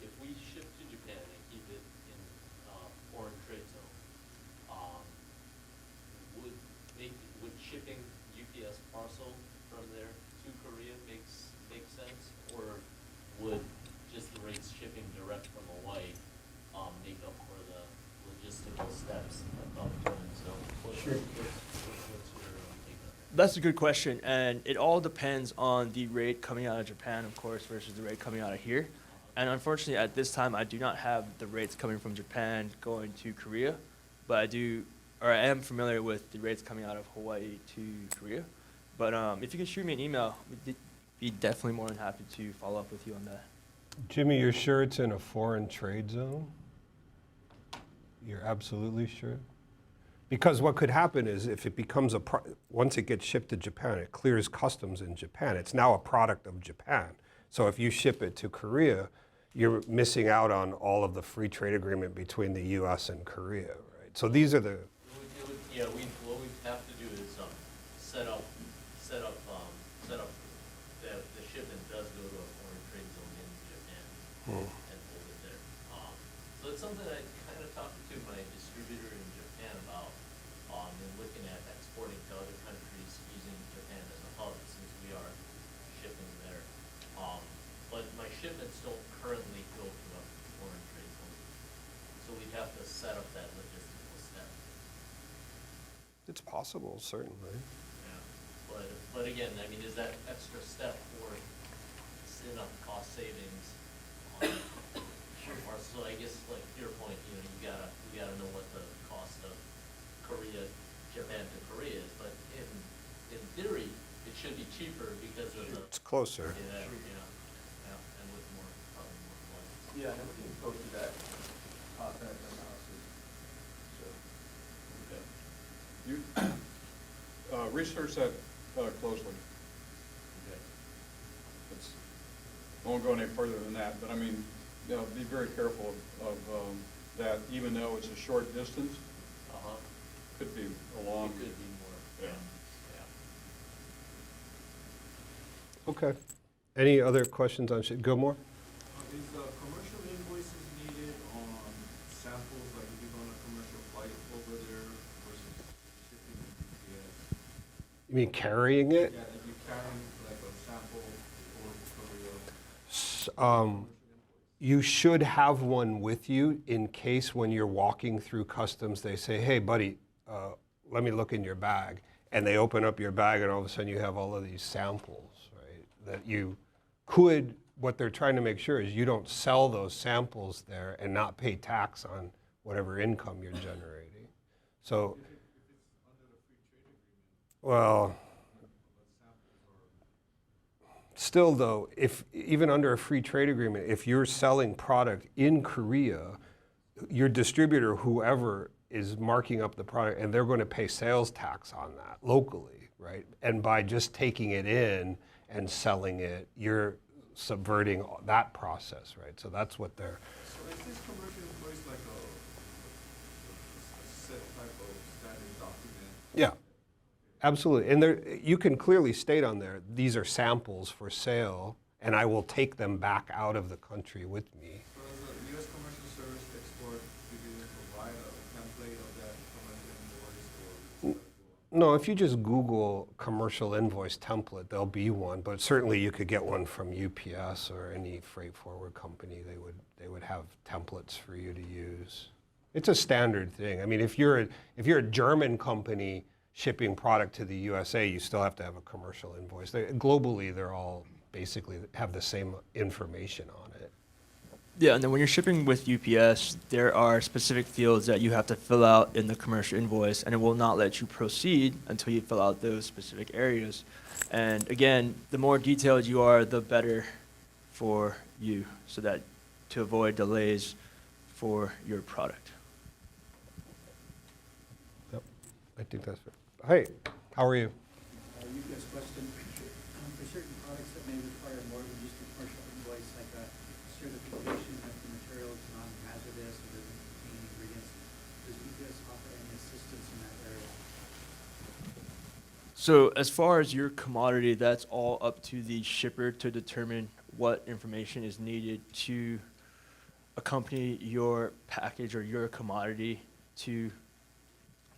G: If we ship to Japan and keep it in foreign trade zone, would shipping UPS parcel from there to Korea make sense, or would just the rates shipping direct from Hawaii make up for the logistical steps of doing so? What's your take on that?
K: That's a good question, and it all depends on the rate coming out of Japan, of course, versus the rate coming out of here. And unfortunately, at this time, I do not have the rates coming from Japan going to Korea, but I am familiar with the rates coming out of Hawaii to Korea. But if you can shoot me an email, we'd be definitely more than happy to follow up with you on that.
A: Jimmy, you're sure it's in a foreign trade zone? You're absolutely sure? Because what could happen is if it becomes once it gets shipped to Japan, it clears customs in Japan. It's now a product of Japan. So if you ship it to Korea, you're missing out on all of the free trade agreement between the U.S. and Korea, right? So these are the...
G: What we have to do is set up that the shipment does go to a foreign trade zone in Japan and hold it there. So it's something I kind of talked to my distributor in Japan about, and looking at exporting to other countries using Japan as a hub, since we are shipping there. But my shipments don't currently go to a foreign trade zone, so we'd have to set up that logistical step.
A: It's possible, certainly.
G: Yeah, but again, I mean, is that extra step worth enough cost savings on or so I guess like your point, you gotta know what the cost of Japan to Korea is, but in theory, it should be cheaper because of the.
A: It's closer.
G: Yeah, and with probably more flights.
K: Yeah, and we can go through that cost benefit analysis. So.
G: Okay.
F: You research that closely.
G: Okay.
F: I won't go any further than that, but I mean, be very careful of that even though it's a short distance,
G: Uh-huh.
F: could be a long.
G: It could be more, yeah, yeah.
A: Okay. Any other questions on Gilmore?
J: Is commercial invoices needed on samples, like if you go on a commercial flight over there versus shipping UPS?
A: You mean carrying it?
J: Yeah, if you're carrying like a sample or Korea.
A: You should have one with you in case when you're walking through customs, they say, hey, buddy, let me look in your bag. And they open up your bag and all of a sudden you have all of these samples, right? That you could, what they're trying to make sure is you don't sell those samples there and not pay tax on whatever income you're generating. So, well, still though, if even under a free trade agreement, if you're selling product in Korea, your distributor, whoever, is marking up the product and they're going to pay sales tax on that locally, right? And by just taking it in and selling it, you're subverting that process, right? So that's what they're.
J: So is this commercial invoice like a set type of standard document?
A: Yeah, absolutely. And there, you can clearly state on there, these are samples for sale, and I will take them back out of the country with me.
J: So as a U.S. commercial service export, do you provide a template of that commercial invoice or?
A: No, if you just Google commercial invoice template, there'll be one, but certainly you could get one from UPS or any freight forward company. They would have templates for you to use. It's a standard thing. I mean, if you're a German company shipping product to the USA, you still have to have a commercial invoice. Globally, they're all basically have the same information on it.
K: Yeah, and then when you're shipping with UPS, there are specific fields that you have to fill out in the commercial invoice, and it will not let you proceed until you fill out those specific areas. And again, the more detailed you are, the better for you, so that to avoid delays for your product.
A: Yep, I think that's fair. Hey, how are you?
L: UPS question. For certain products that may require more than just a commercial invoice, like a certification that the material is non-hazardous or doesn't contain ingredients, does UPS offer any assistance in that area?
K: So as far as your commodity, that's all up to the shipper to determine what information is needed to accompany your package or your commodity to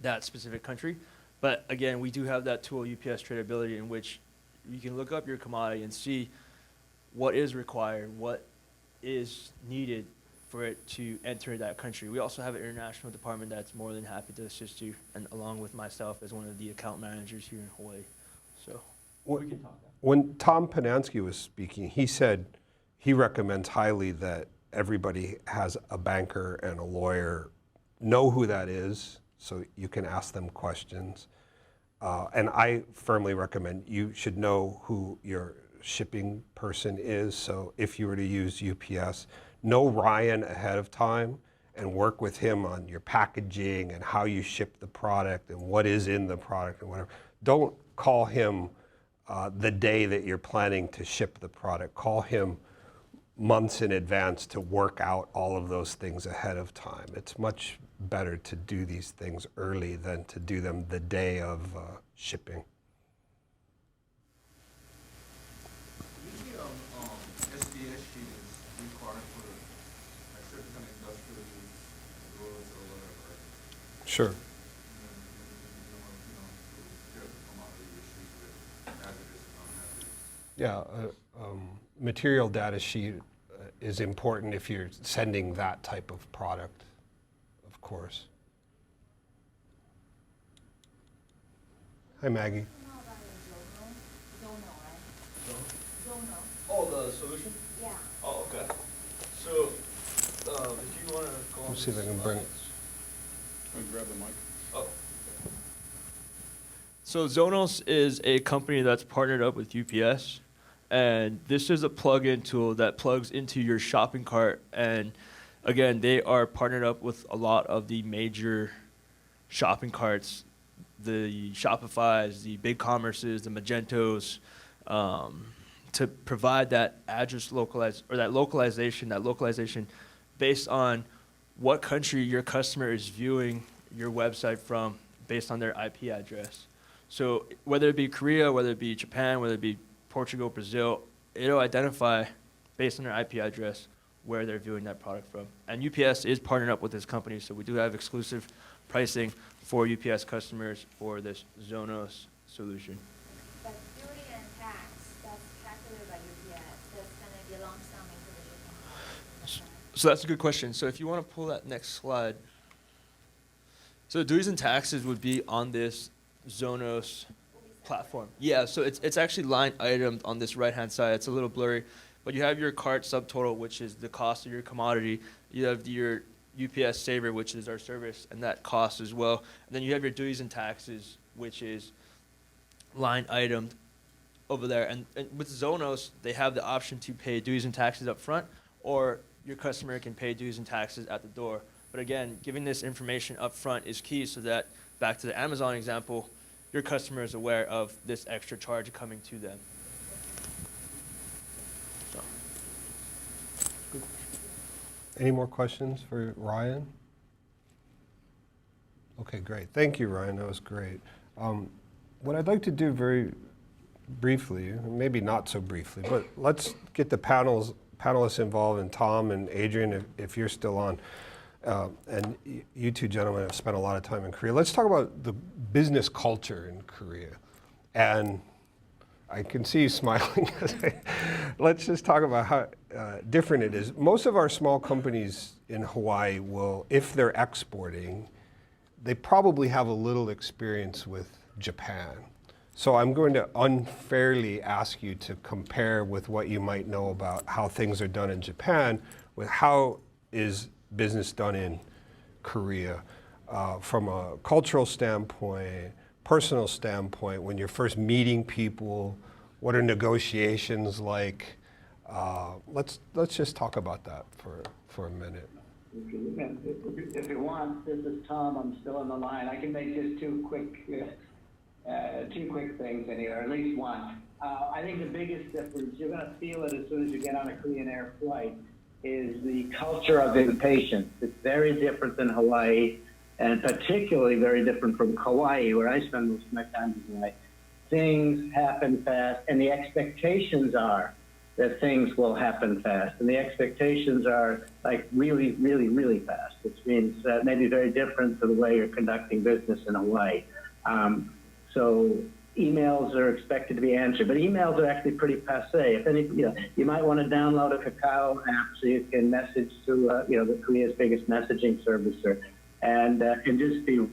K: that specific country. But again, we do have that tool, UPS Tradeability, in which you can look up your commodity and see what is required, what is needed for it to enter that country. We also have an international department that's more than happy to assist you, and along with myself as one of the account managers here in Hawaii. So we can talk.
A: When Tom Panansky was speaking, he said he recommends highly that everybody has a banker and a lawyer know who that is, so you can ask them questions. And I firmly recommend you should know who your shipping person is. So if you were to use UPS, know Ryan ahead of time and work with him on your packaging and how you ship the product and what is in the product and whatever. Don't call him the day that you're planning to ship the product. Call him months in advance to work out all of those things ahead of time. It's much better to do these things early than to do them the day of shipping.
J: Usually, SDS sheet is required for like certain kind of industrial use, roads or whatever.
A: Sure.
J: And then, to get the commodity issues with hazardous and non-hazardous.
A: Yeah, material data sheet is important if you're sending that type of product, of course. Hi, Maggie.
K: Oh, the solution?
M: Yeah.
K: Oh, okay. So, if you want to go on.
A: Let's see if I can bring it.
F: Can you grab the mic?
K: Oh. So Zonos is a company that's partnered up with UPS, and this is a plug-in tool that plugs into your shopping cart. And again, they are partnered up with a lot of the major shopping carts, the Shopifys, the BigCommerces, the Magentos, to provide that address localization based on what country your customer is viewing your website from based on their IP address. So whether it be Korea, whether it be Japan, whether it be Portugal, Brazil, it'll identify based on their IP address where they're viewing that product from. And UPS is partnered up with this company, so we do have exclusive pricing for UPS customers for this Zonos solution.
M: But duty and tax, that's calculated by UPS. That's going to be a lump sum into the shipping cost.
K: So that's a good question. So if you want to pull that next slide. So duties and taxes would be on this Zonos platform. Yeah, so it's actually line itemed on this right-hand side. It's a little blurry, but you have your cart subtotal, which is the cost of your commodity. You have your UPS Saver, which is our service, and that cost as well. And then you have your duties and taxes, which is line itemed over there. And with Zonos, they have the option to pay duties and taxes up front, or your customer can pay duties and taxes at the door. But again, giving this information up front is key so that, back to the Amazon example, your customer is aware of this extra charge coming to them. So, good question.
A: Any more questions for Ryan? Okay, great. Thank you, Ryan. That was great. What I'd like to do very briefly, maybe not so briefly, but let's get the panelists involved, and Tom and Adrian, if you're still on. And you two gentlemen have spent a lot of time in Korea. Let's talk about the business culture in Korea. And I can see you smiling. Let's just talk about how different it is. Most of our small companies in Hawaii will, if they're exporting, they probably have a little experience with Japan. So I'm going to unfairly ask you to compare with what you might know about how things are done in Japan with how is business done in Korea from a cultural standpoint, personal standpoint, when you're first meeting people, what are negotiations like? Let's just talk about that for a minute.
H: If you want, this is Tom. I'm still on the line. I can make just two quick things in here, at least one. I think the biggest difference, you're going to feel it as soon as you get on a Korean Air flight, is the culture of impatience. It's very different than Hawaii, and particularly very different from Kauai, where I spend most of my time in Hawaii. Things happen fast, and the expectations are that things will happen fast. And the expectations are like really, really, really fast, which means maybe very different to the way you're conducting business in Hawaii. So emails are expected to be answered, but emails are actually pretty passe. If any, you might want to download a Kakao app so you can message through, the Korea's biggest messaging service, and just be.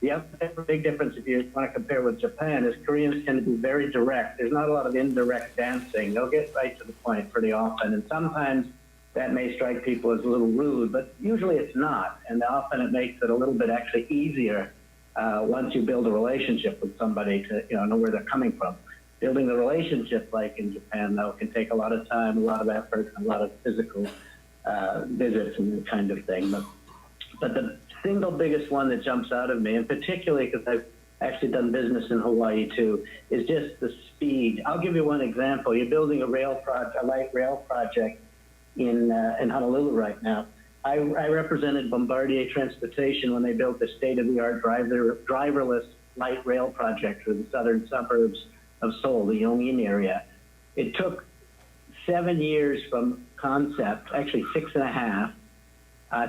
H: The other big difference, if you want to compare with Japan, is Koreans tend to be very direct. There's not a lot of indirect dancing. They'll get right to the point pretty often, and sometimes that may strike people as a little rude, but usually it's not, and often it makes it a little bit actually easier once you build a relationship with somebody to know where they're coming from. Building the relationship, like in Japan, though, can take a lot of time, a lot of effort, a lot of physical visits and that kind of thing. But the single biggest one that jumps out of me, and particularly because I've actually done business in Hawaii too, is just the speed. I'll give you one example. You're building a light rail project in Honolulu right now. I represented Bombardier Transportation when they built the state-of-the-art driverless light rail project for the southern suburbs of Seoul, the Yongin area. It took 7 years from concept, actually 6.5,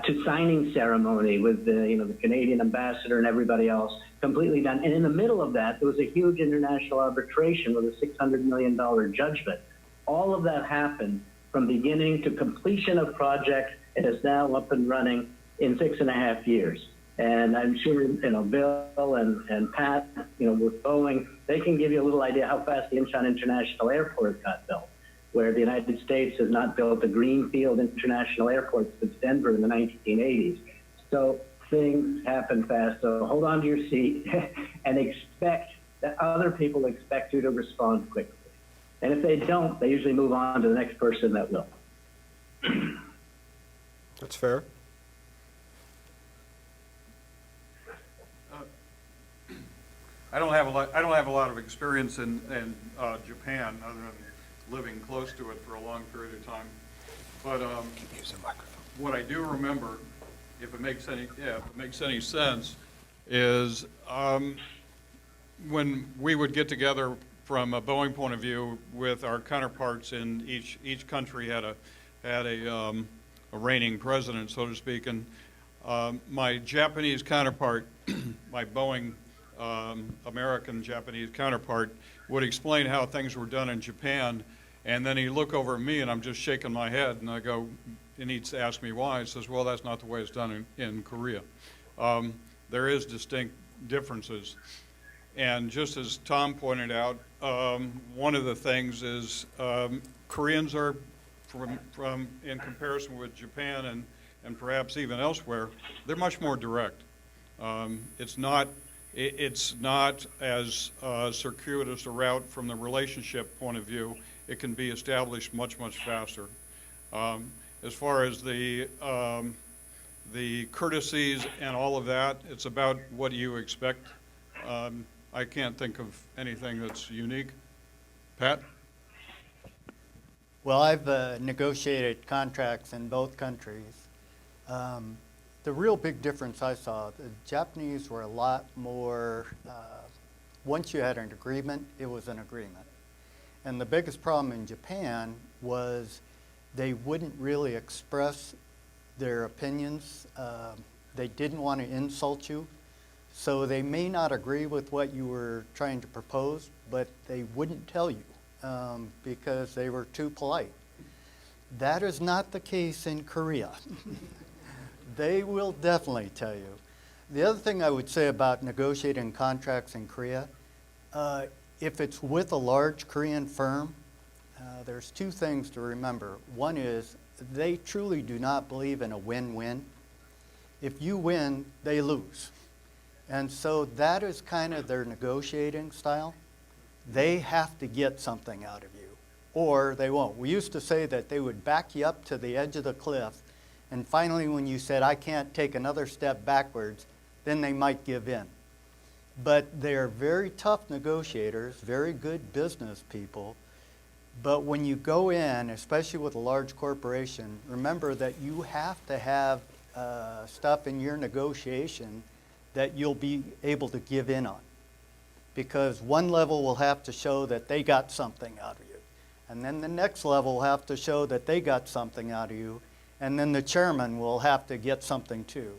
H: to signing ceremony with the Canadian ambassador and everybody else, completely done. And in the middle of that, there was a huge international arbitration with a $600 million judgment. All of that happened from beginning to completion of project. It is now up and running in 6.5 years. And I'm sure, Bill and Pat, with Boeing, they can give you a little idea how fast the Incheon International Airport got built, where the United States has not built a greenfield international airport since Denver in the 1980s. So things happen fast. So hold on to your seat and expect that other people expect you to respond quickly. And if they don't, they usually move on to the next person that will.
A: That's fair.
F: I don't have a lot of experience in Japan, other than living close to it for a long period of time. But what I do remember if it makes any sense, is when we would get together from a Boeing point of view with our counterparts in each country had a reigning president, so to speak, and my Japanese counterpart, my Boeing American Japanese counterpart, would explain how things were done in Japan, and then he'd look over at me and I'm just shaking my head, and I go, and he'd ask me why. He says, well, that's not the way it's done in Korea. There is distinct differences. And just as Tom pointed out, one of the things is Koreans are, from in comparison with Japan and perhaps even elsewhere, they're much more direct. It's not as circuitous a route from the relationship point of view. It can be established much, much faster. As far as the courtesies and all of that, it's about what you expect. I can't think of anything that's unique. Pat?
I: Well, I've negotiated contracts in both countries. The real big difference I saw, the Japanese were a lot more, once you had an agreement, it was an agreement. And the biggest problem in Japan was they wouldn't really express their opinions. They didn't want to insult you. So they may not agree with what you were trying to propose, but they wouldn't tell you because they were too polite. That is not the case in Korea. They will definitely tell you. The other thing I would say about negotiating contracts in Korea, if it's with a large Korean firm, there's two things to remember. One is they truly do not believe in a win-win. If you win, they lose. And so that is kind of their negotiating style. They have to get something out of you, or they won't. We used to say that they would back you up to the edge of the cliff, and finally when you said, I can't take another step backwards, then they might give in. But they're very tough negotiators, very good business people. But when you go in, especially with a large corporation, remember that you have to have stuff in your negotiation that you'll be able to give in on. Because one level will have to show that they got something out of you. And then the next level will have to show that they got something out of you. And then the chairman will have to get something too.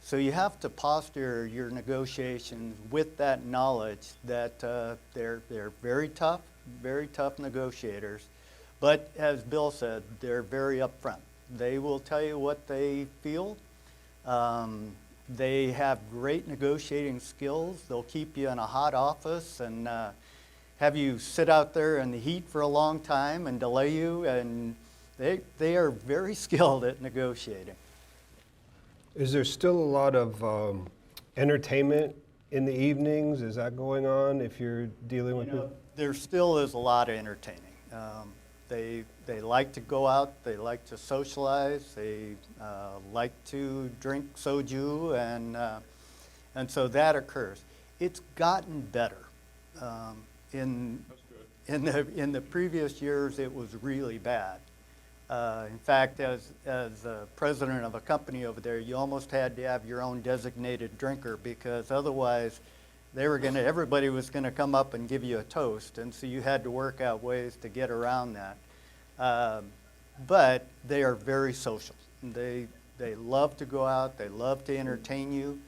I: So you have to posture your negotiations with that knowledge that they're very tough negotiators. But as Bill said, they're very upfront. They will tell you what they feel. They have great negotiating skills. They'll keep you in a hot office and have you sit out there in the heat for a long time and delay you, and they are very skilled at negotiating.
A: Is there still a lot of entertainment in the evenings? Is that going on if you're dealing with people?
I: There still is a lot of entertaining. They like to go out, they like to socialize, they like to drink soju, and so that occurs. It's gotten better. In the previous years, it was really bad. In fact, as president of a company over there, you almost had to have your own designated drinker, because otherwise everybody was gonna come up and give you a toast, and so you had to work out ways to get around that. But they are very social. They love to go out, they love to entertain you.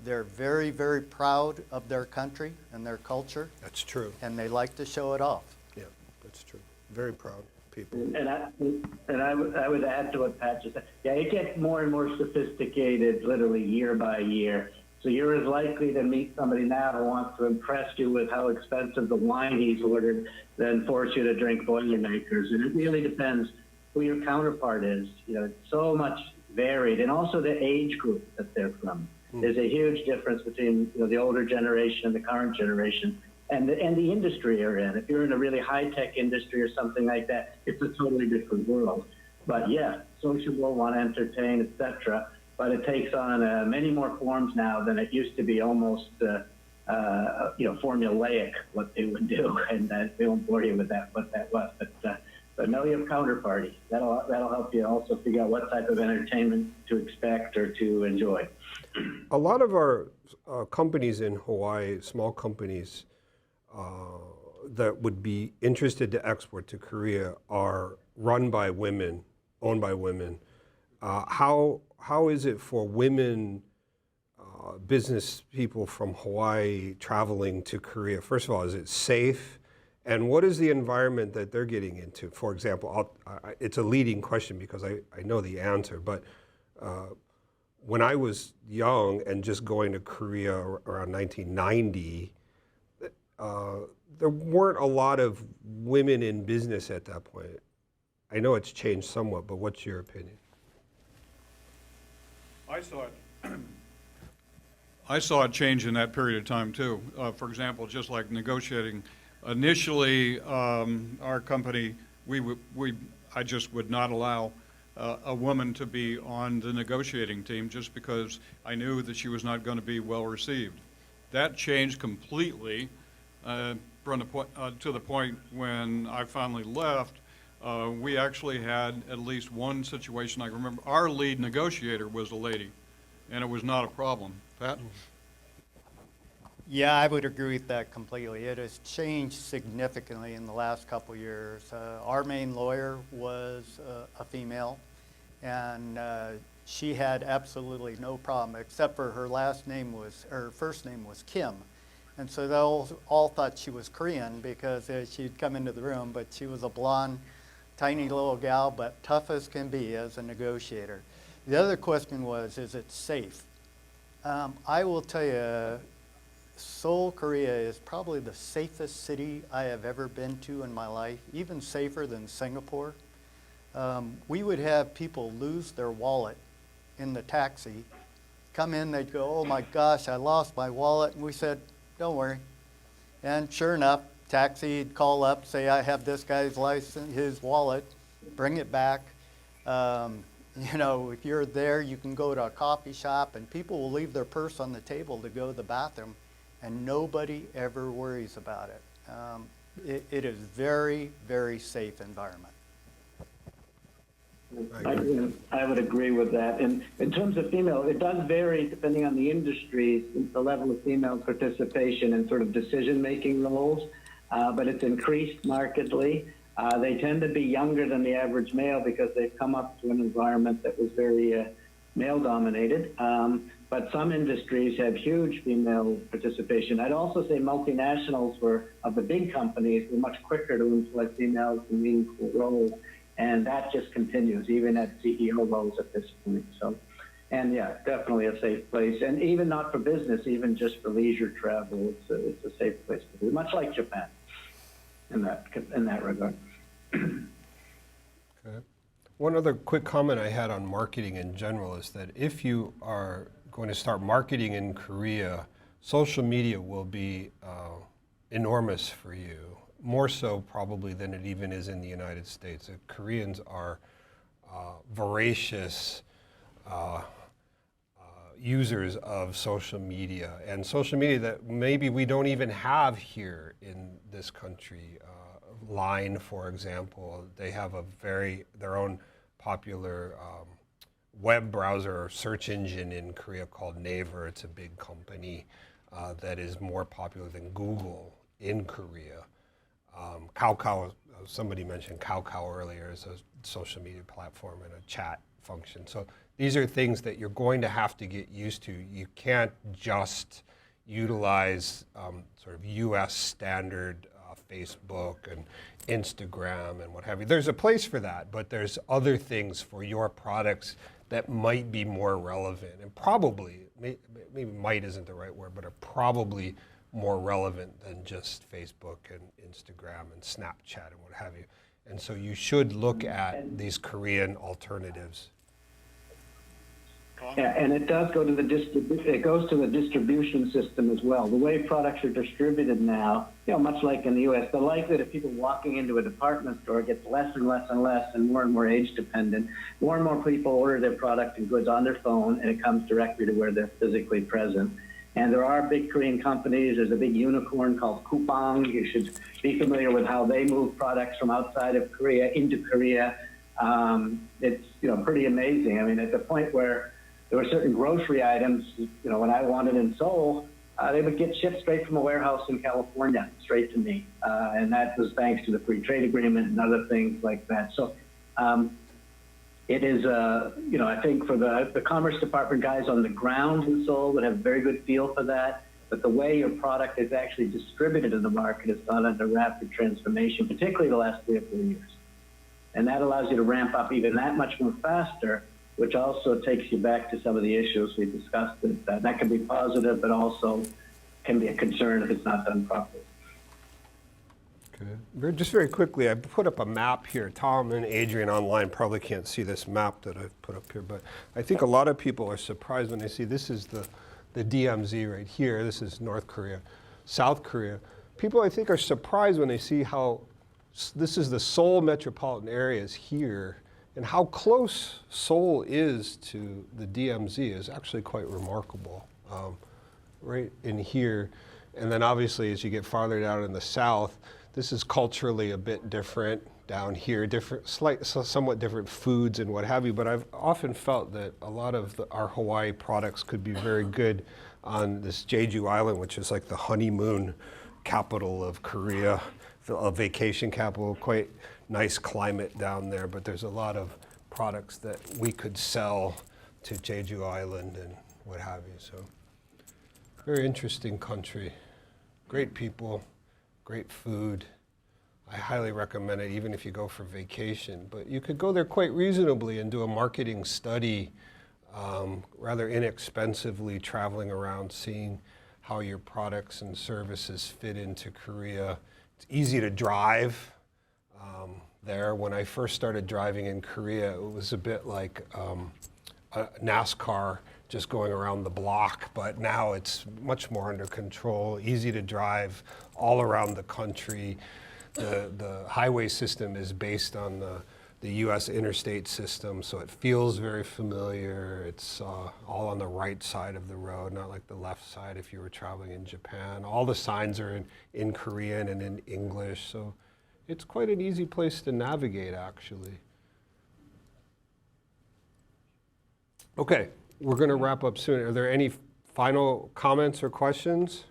I: They're very, very proud of their country and their culture.
A: That's true.
I: And they like to show it off.
A: Yeah, that's true. Very proud people.
H: And I would add to what Pat just said. Yeah, it gets more and more sophisticated, literally year by year. So you're as likely to meet somebody now who wants to impress you with how expensive the wine he's ordered than force you to drink Boilermakers. And it really depends who your counterpart is. You know, it's so much varied, and also the age group that they're from. There's a huge difference between the older generation and the current generation, and the industry you're in. If you're in a really high-tech industry or something like that, it's a totally different world. But yeah, sociable, want to entertain, etc. But it takes on many more forms now than it used to be. Almost formulaic what they would do, and we won't bore you with that what that was. But but know your counterparty. That'll help you also figure out what type of entertainment to expect or to enjoy.
A: A lot of our companies in Hawaii, small companies that would be interested to export to Korea, are run by women, owned by women. How is it for women business people from Hawaii traveling to Korea? First of all, is it safe? And what is the environment that they're getting into? For example, it's a leading question because I know the answer, but when I was young and just going to Korea around 1990, there weren't a lot of women in business at that point. I know it's changed somewhat, but what's your opinion?
F: I saw it change in that period of time too. For example, just like negotiating, initially our company, I just would not allow a woman to be on the negotiating team just because I knew that she was not going to be well received. That changed completely to the point when I finally left. We actually had at least one situation I remember. Our lead negotiator was a lady, and it was not a problem. Pat?
I: Yeah, I would agree with that completely. It has changed significantly in the last couple of years. Our main lawyer was a female, and she had absolutely no problem, except for her first name was Kim. And so they all thought she was Korean because she'd come into the room, but she was a blonde, tiny little gal, but tough as can be as a negotiator. The other question was, is it safe? I will tell you, Seoul, Korea is probably the safest city I have ever been to in my life, even safer than Singapore. We would have people lose their wallet in the taxi, come in, they'd go, oh my gosh, I lost my wallet. And we said, don't worry. And sure enough, taxi'd call up, say, I have this guy's license, his wallet, bring it back. You know, if you're there, you can go to a coffee shop and people will leave their purse on the table to go to the bathroom and nobody ever worries about it. It is very, very safe environment.
H: I would agree with that. And in terms of female, it does vary depending on the industries, the level of female participation in sort of decision-making roles, but it's increased markedly. They tend to be younger than the average male because they've come up to an environment that was very male-dominated. But some industries have huge female participation. I'd also say multinationals of the big companies were much quicker to employ females in meaningful roles, and that just continues even at CEO roles at this point. So, and yeah, definitely a safe place, and even not for business, even just for leisure travel, it's a safe place to be, much like Japan in that regard.
A: Okay. One other quick comment I had on marketing in general is that if you are going to start marketing in Korea, social media will be enormous for you, more so probably than it even is in the United States. Koreans are voracious users of social media, and social media that maybe we don't even have here in this country. Line, for example, they have their own popular web browser or search engine in Korea called Naver. It's a big company that is more popular than Google in Korea. Kakao, somebody mentioned Kakao earlier, is a social media platform and a chat function. So these are things that you're going to have to get used to. You can't just utilize sort of US standard Facebook and Instagram and what have you. There's a place for that, but there's other things for your products that might be more relevant and probably, maybe might isn't the right word, but are probably more relevant than just Facebook and Instagram and Snapchat and what have you. And so you should look at these Korean alternatives.
H: Yeah, and it does go to the distribution system as well. The way products are distributed now, much like in the U.S., the likelihood of people walking into a department store gets less and less and less and more age dependent. More and more people order their product and goods on their phone, and it comes directly to where they're physically present. And there are big Korean companies. There's a big unicorn called Coupang. You should be familiar with how they move products from outside of Korea into Korea. It's pretty amazing. I mean, at the point where there were certain grocery items, when I wanted in Seoul, they would get shipped straight from a warehouse in California, straight to me. And that was thanks to the free trade agreement and other things like that. So it is, I think for the Commerce Department guys on the ground in Seoul would have a very good feel for that. But the way your product is actually distributed in the market has gone under rapid transformation, particularly the last 3 or 4 years. And that allows you to ramp up even that much more faster, which also takes you back to some of the issues we discussed. That can be positive, but also can be a concern if it's not done properly.
A: Okay. Just very quickly, I put up a map here. Tom and Adrian online probably can't see this map that I've put up here, but I think a lot of people are surprised when they see this is the DMZ right here. This is North Korea, South Korea. People, I think, are surprised when they see how this is the Seoul metropolitan areas here, and how close Seoul is to the DMZ is actually quite remarkable. Right in here, and then obviously as you get farther down in the south, this is culturally a bit different down here, somewhat different foods and what have you, but I've often felt that a lot of our Hawaii products could be very good on this Jeju Island, which is like the honeymoon capital of Korea, a vacation capital, quite nice climate down there, but there's a lot of products that we could sell to Jeju Island and what have you, so. Very interesting country, great people, great food. I highly recommend it even if you go for vacation, but you could go there quite reasonably and do a marketing study rather inexpensively, traveling around, seeing how your products and services fit into Korea. It's easy to drive there. When I first started driving in Korea, it was a bit like a NASCAR just going around the block, but now it's much more under control, easy to drive all around the country. The highway system is based on the US interstate system, so it feels very familiar. It's all on the right side of the road, not like the left side if you were traveling in Japan. All the signs are in Korean and in English, so it's quite an easy place to navigate, actually. Okay, we're going to wrap up soon. Are there any final comments or questions?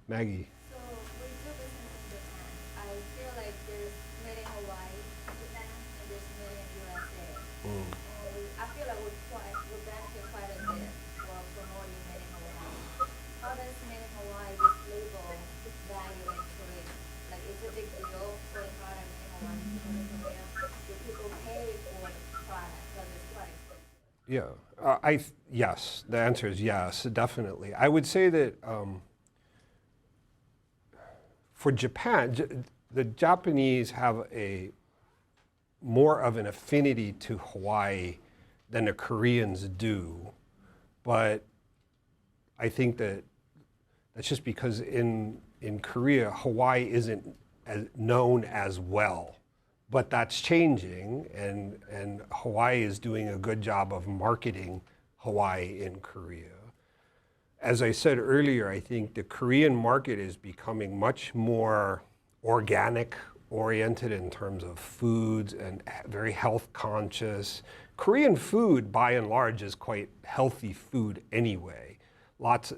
A: Maggie.
M: So we do business in Japan. I feel like there's made in Hawaii, Japan, and there's made in USA. And I feel like we benefit quite a bit for promoting made in Hawaii. How does made in Hawaii, this label, value in Korea? Like, is it a big deal for a product made in Hawaii to go to Korea? Do people pay for the product because it's quite expensive?
A: Yeah, yes, the answer is yes, definitely. I would say that for Japan, the Japanese have more of an affinity to Hawaii than the Koreans do, but I think that that's just because in Korea, Hawaii isn't as known as well. But that's changing, and Hawaii is doing a good job of marketing Hawaii in Korea. As I said earlier, I think the Korean market is becoming much more organic oriented in terms of foods and very health conscious. Korean food, by and large, is quite healthy food anyway.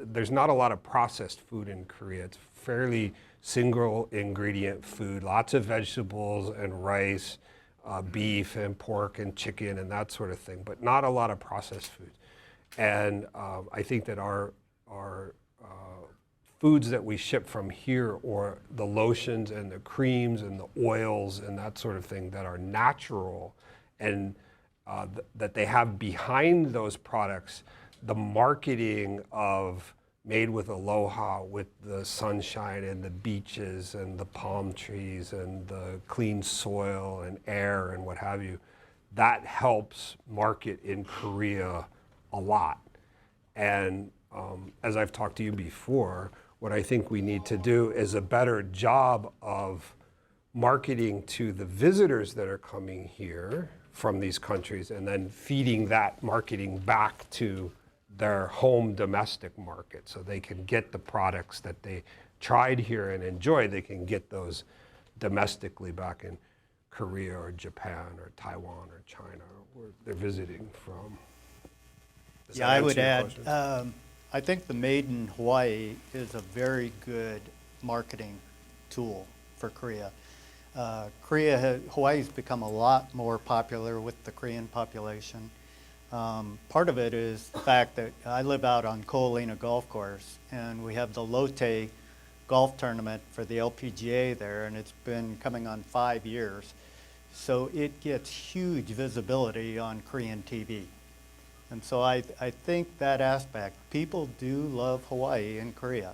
A: There's not a lot of processed food in Korea. It's fairly single ingredient food, lots of vegetables and rice, beef and pork and chicken and that sort of thing, but not a lot of processed food. And I think that our foods that we ship from here, or the lotions and the creams and the oils and that sort of thing that are natural, and that they have behind those products the marketing of made with aloha, with the sunshine and the beaches and the palm trees and the clean soil and air and what have you, that helps market in Korea a lot. And as I've talked to you before, what I think we need to do is a better job of marketing to the visitors that are coming here from these countries, and then feeding that marketing back to their home domestic market, so they can get the products that they tried here and enjoy. They can get those domestically back in Korea or Japan or Taiwan or China, where they're visiting from. Does
I: Yeah,
A: that
I: I
A: answer
I: would
A: your
I: add,
A: question?
I: I think the Made in Hawaii is a very good marketing tool for Korea. Hawaii's become a lot more popular with the Korean population. Part of it is the fact that I live out on Ko'olina Golf Course, and we have the Lotte golf tournament for the LPGA there, and it's been coming on 5 years. So it gets huge visibility on Korean TV. And so I think that aspect, people do love Hawaii and Korea.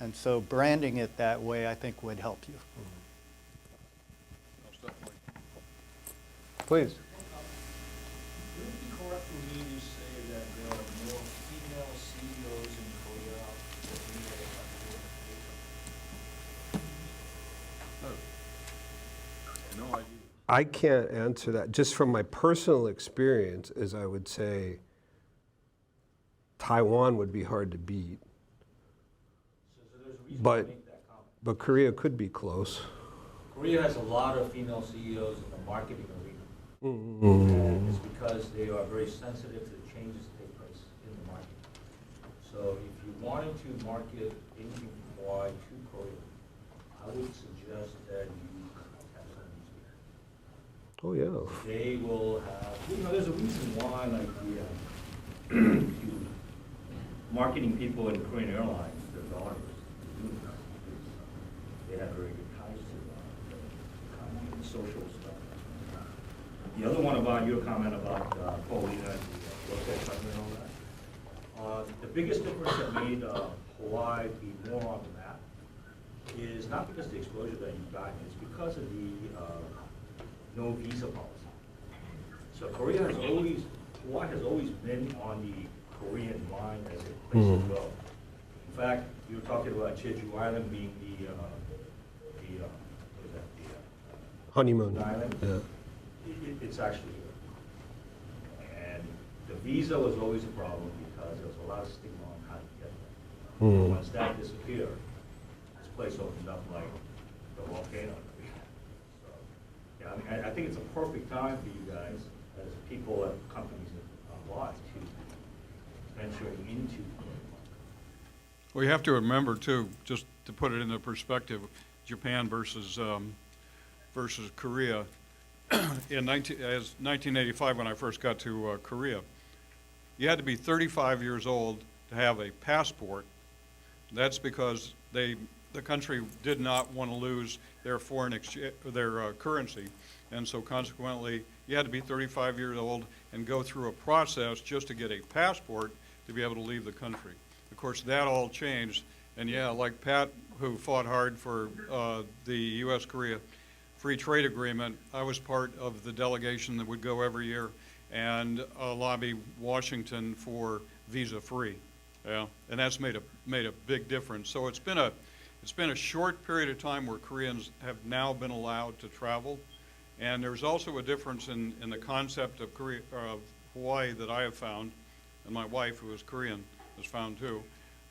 I: And so branding it that way, I think, would help you.
F: Most definitely.
A: Please.
J: Would it be correct for me to say that there are more female CEOs in Korea than we have? No idea.
A: I can't answer that. Just from my personal experience, is I would say Taiwan would be hard to beat,
J: So there's a reason
A: but
J: to make that comment.
A: but Korea could be close.
J: Korea has a lot of female CEOs in the marketing arena.
A: Mm.
J: And it's because they are very sensitive to the changes that take place in the market. So if you wanted to market anything from Hawaii to Korea, I would suggest that you have some of these.
A: Oh yeah.
J: They will have, there's a reason why, like the marketing people in Korean Airlines, their daughters, they have very good ties to the social stuff. The other one about your comment about Paulina and the Lotte tournament and all that. The biggest difference that made Hawaii be more on the map is not because of the exposure that you've gotten, it's because of the no visa policy. So Hawaii has always been on the Korean mind as a place to go. In fact, you were talking about Jeju Island being the
A: Honeymoon.
J: island.
A: Yeah.
J: It's actually here. And the visa was always a problem because there was a lot of stigma on how to get there.
A: Mm.
J: Once that disappeared, this place opened up like the volcano. So, yeah, I mean, I think it's a perfect time for you guys, as people and companies abroad, to venturing into Korea.
F: Well, you have to remember too, just to put it into perspective, Japan versus Korea. In 1985, when I first got to Korea, you had to be 35 years old to have a passport. That's because the country did not want to lose their foreign exchange, their currency, and so consequently, you had to be 35 years old and go through a process just to get a passport to be able to leave the country. Of course, that all changed, and yeah, like Pat, who fought hard for the U.S.-Korea Free Trade Agreement, I was part of the delegation that would go every year and lobby Washington for visa-free. Yeah, and that's made a big difference. So it's been a short period of time where Koreans have now been allowed to travel, and there's also a difference in the concept of Hawaii that I have found, and my wife, who is Korean, has found too.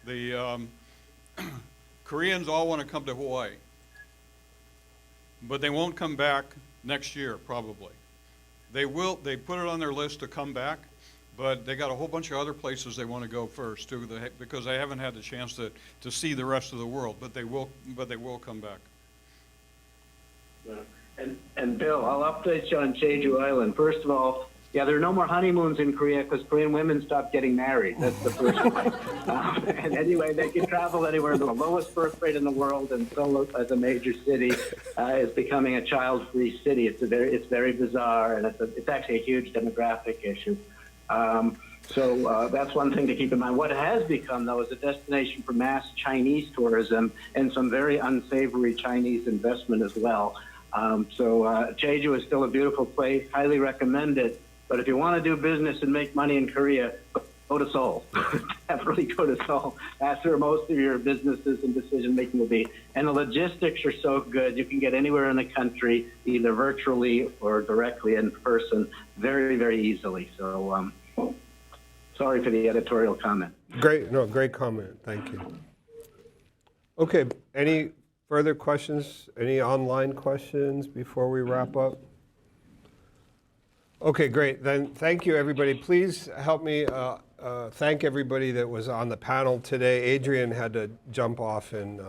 F: The Koreans all want to come to Hawaii, but they won't come back next year, probably. They put it on their list to come back, but they got a whole bunch of other places they want to go first too, because they haven't had the chance to see the rest of the world, but they will come back.
H: Yeah. And Bill, I'll update you on Jeju Island. First of all, yeah, there are no more honeymoons in Korea because Korean women stopped getting married. That's the first thing. And anyway, they can travel anywhere. The lowest birth rate in the world, and Seoul, as a major city, is becoming a child-free city. It's very bizarre, and it's actually a huge demographic issue. So that's one thing to keep in mind. What it has become, though, is a destination for mass Chinese tourism and some very unsavory Chinese investment as well. So Jeju is still a beautiful place. Highly recommend it. But if you want to do business and make money in Korea, go to Seoul. Definitely go to Seoul. That's where most of your businesses and decision-making will be. And the logistics are so good. You can get anywhere in the country, either virtually or directly in person, very, very easily. So Sorry for the editorial comment.
A: Great, no, great comment. Thank you. Okay, any further questions? Any online questions before we wrap up? Okay, great. Then thank you, everybody. Please help me thank everybody that was on the panel today. Adrian had to jump off and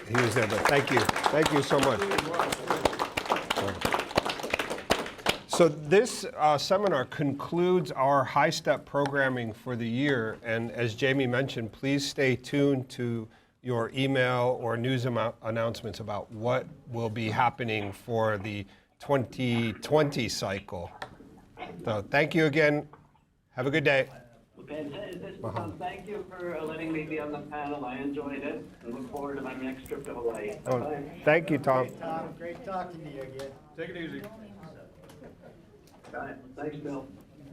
A: he was there, but thank you. Thank you so much. So this seminar concludes our HiSTEP programming for the year. And as Jamie mentioned, please stay tuned to your email or news announcements about what will be happening for the 2020 cycle. So thank you again. Have a good day.
H: Okay, thank you for letting me be on the panel. I enjoyed it and look forward to my next trip to Hawaii.
A: Oh,
H: Bye-bye.
A: thank you, Tom.
I: Tom, great talking to you again.
F: Take it easy.
H: Got it. Thanks, Bill.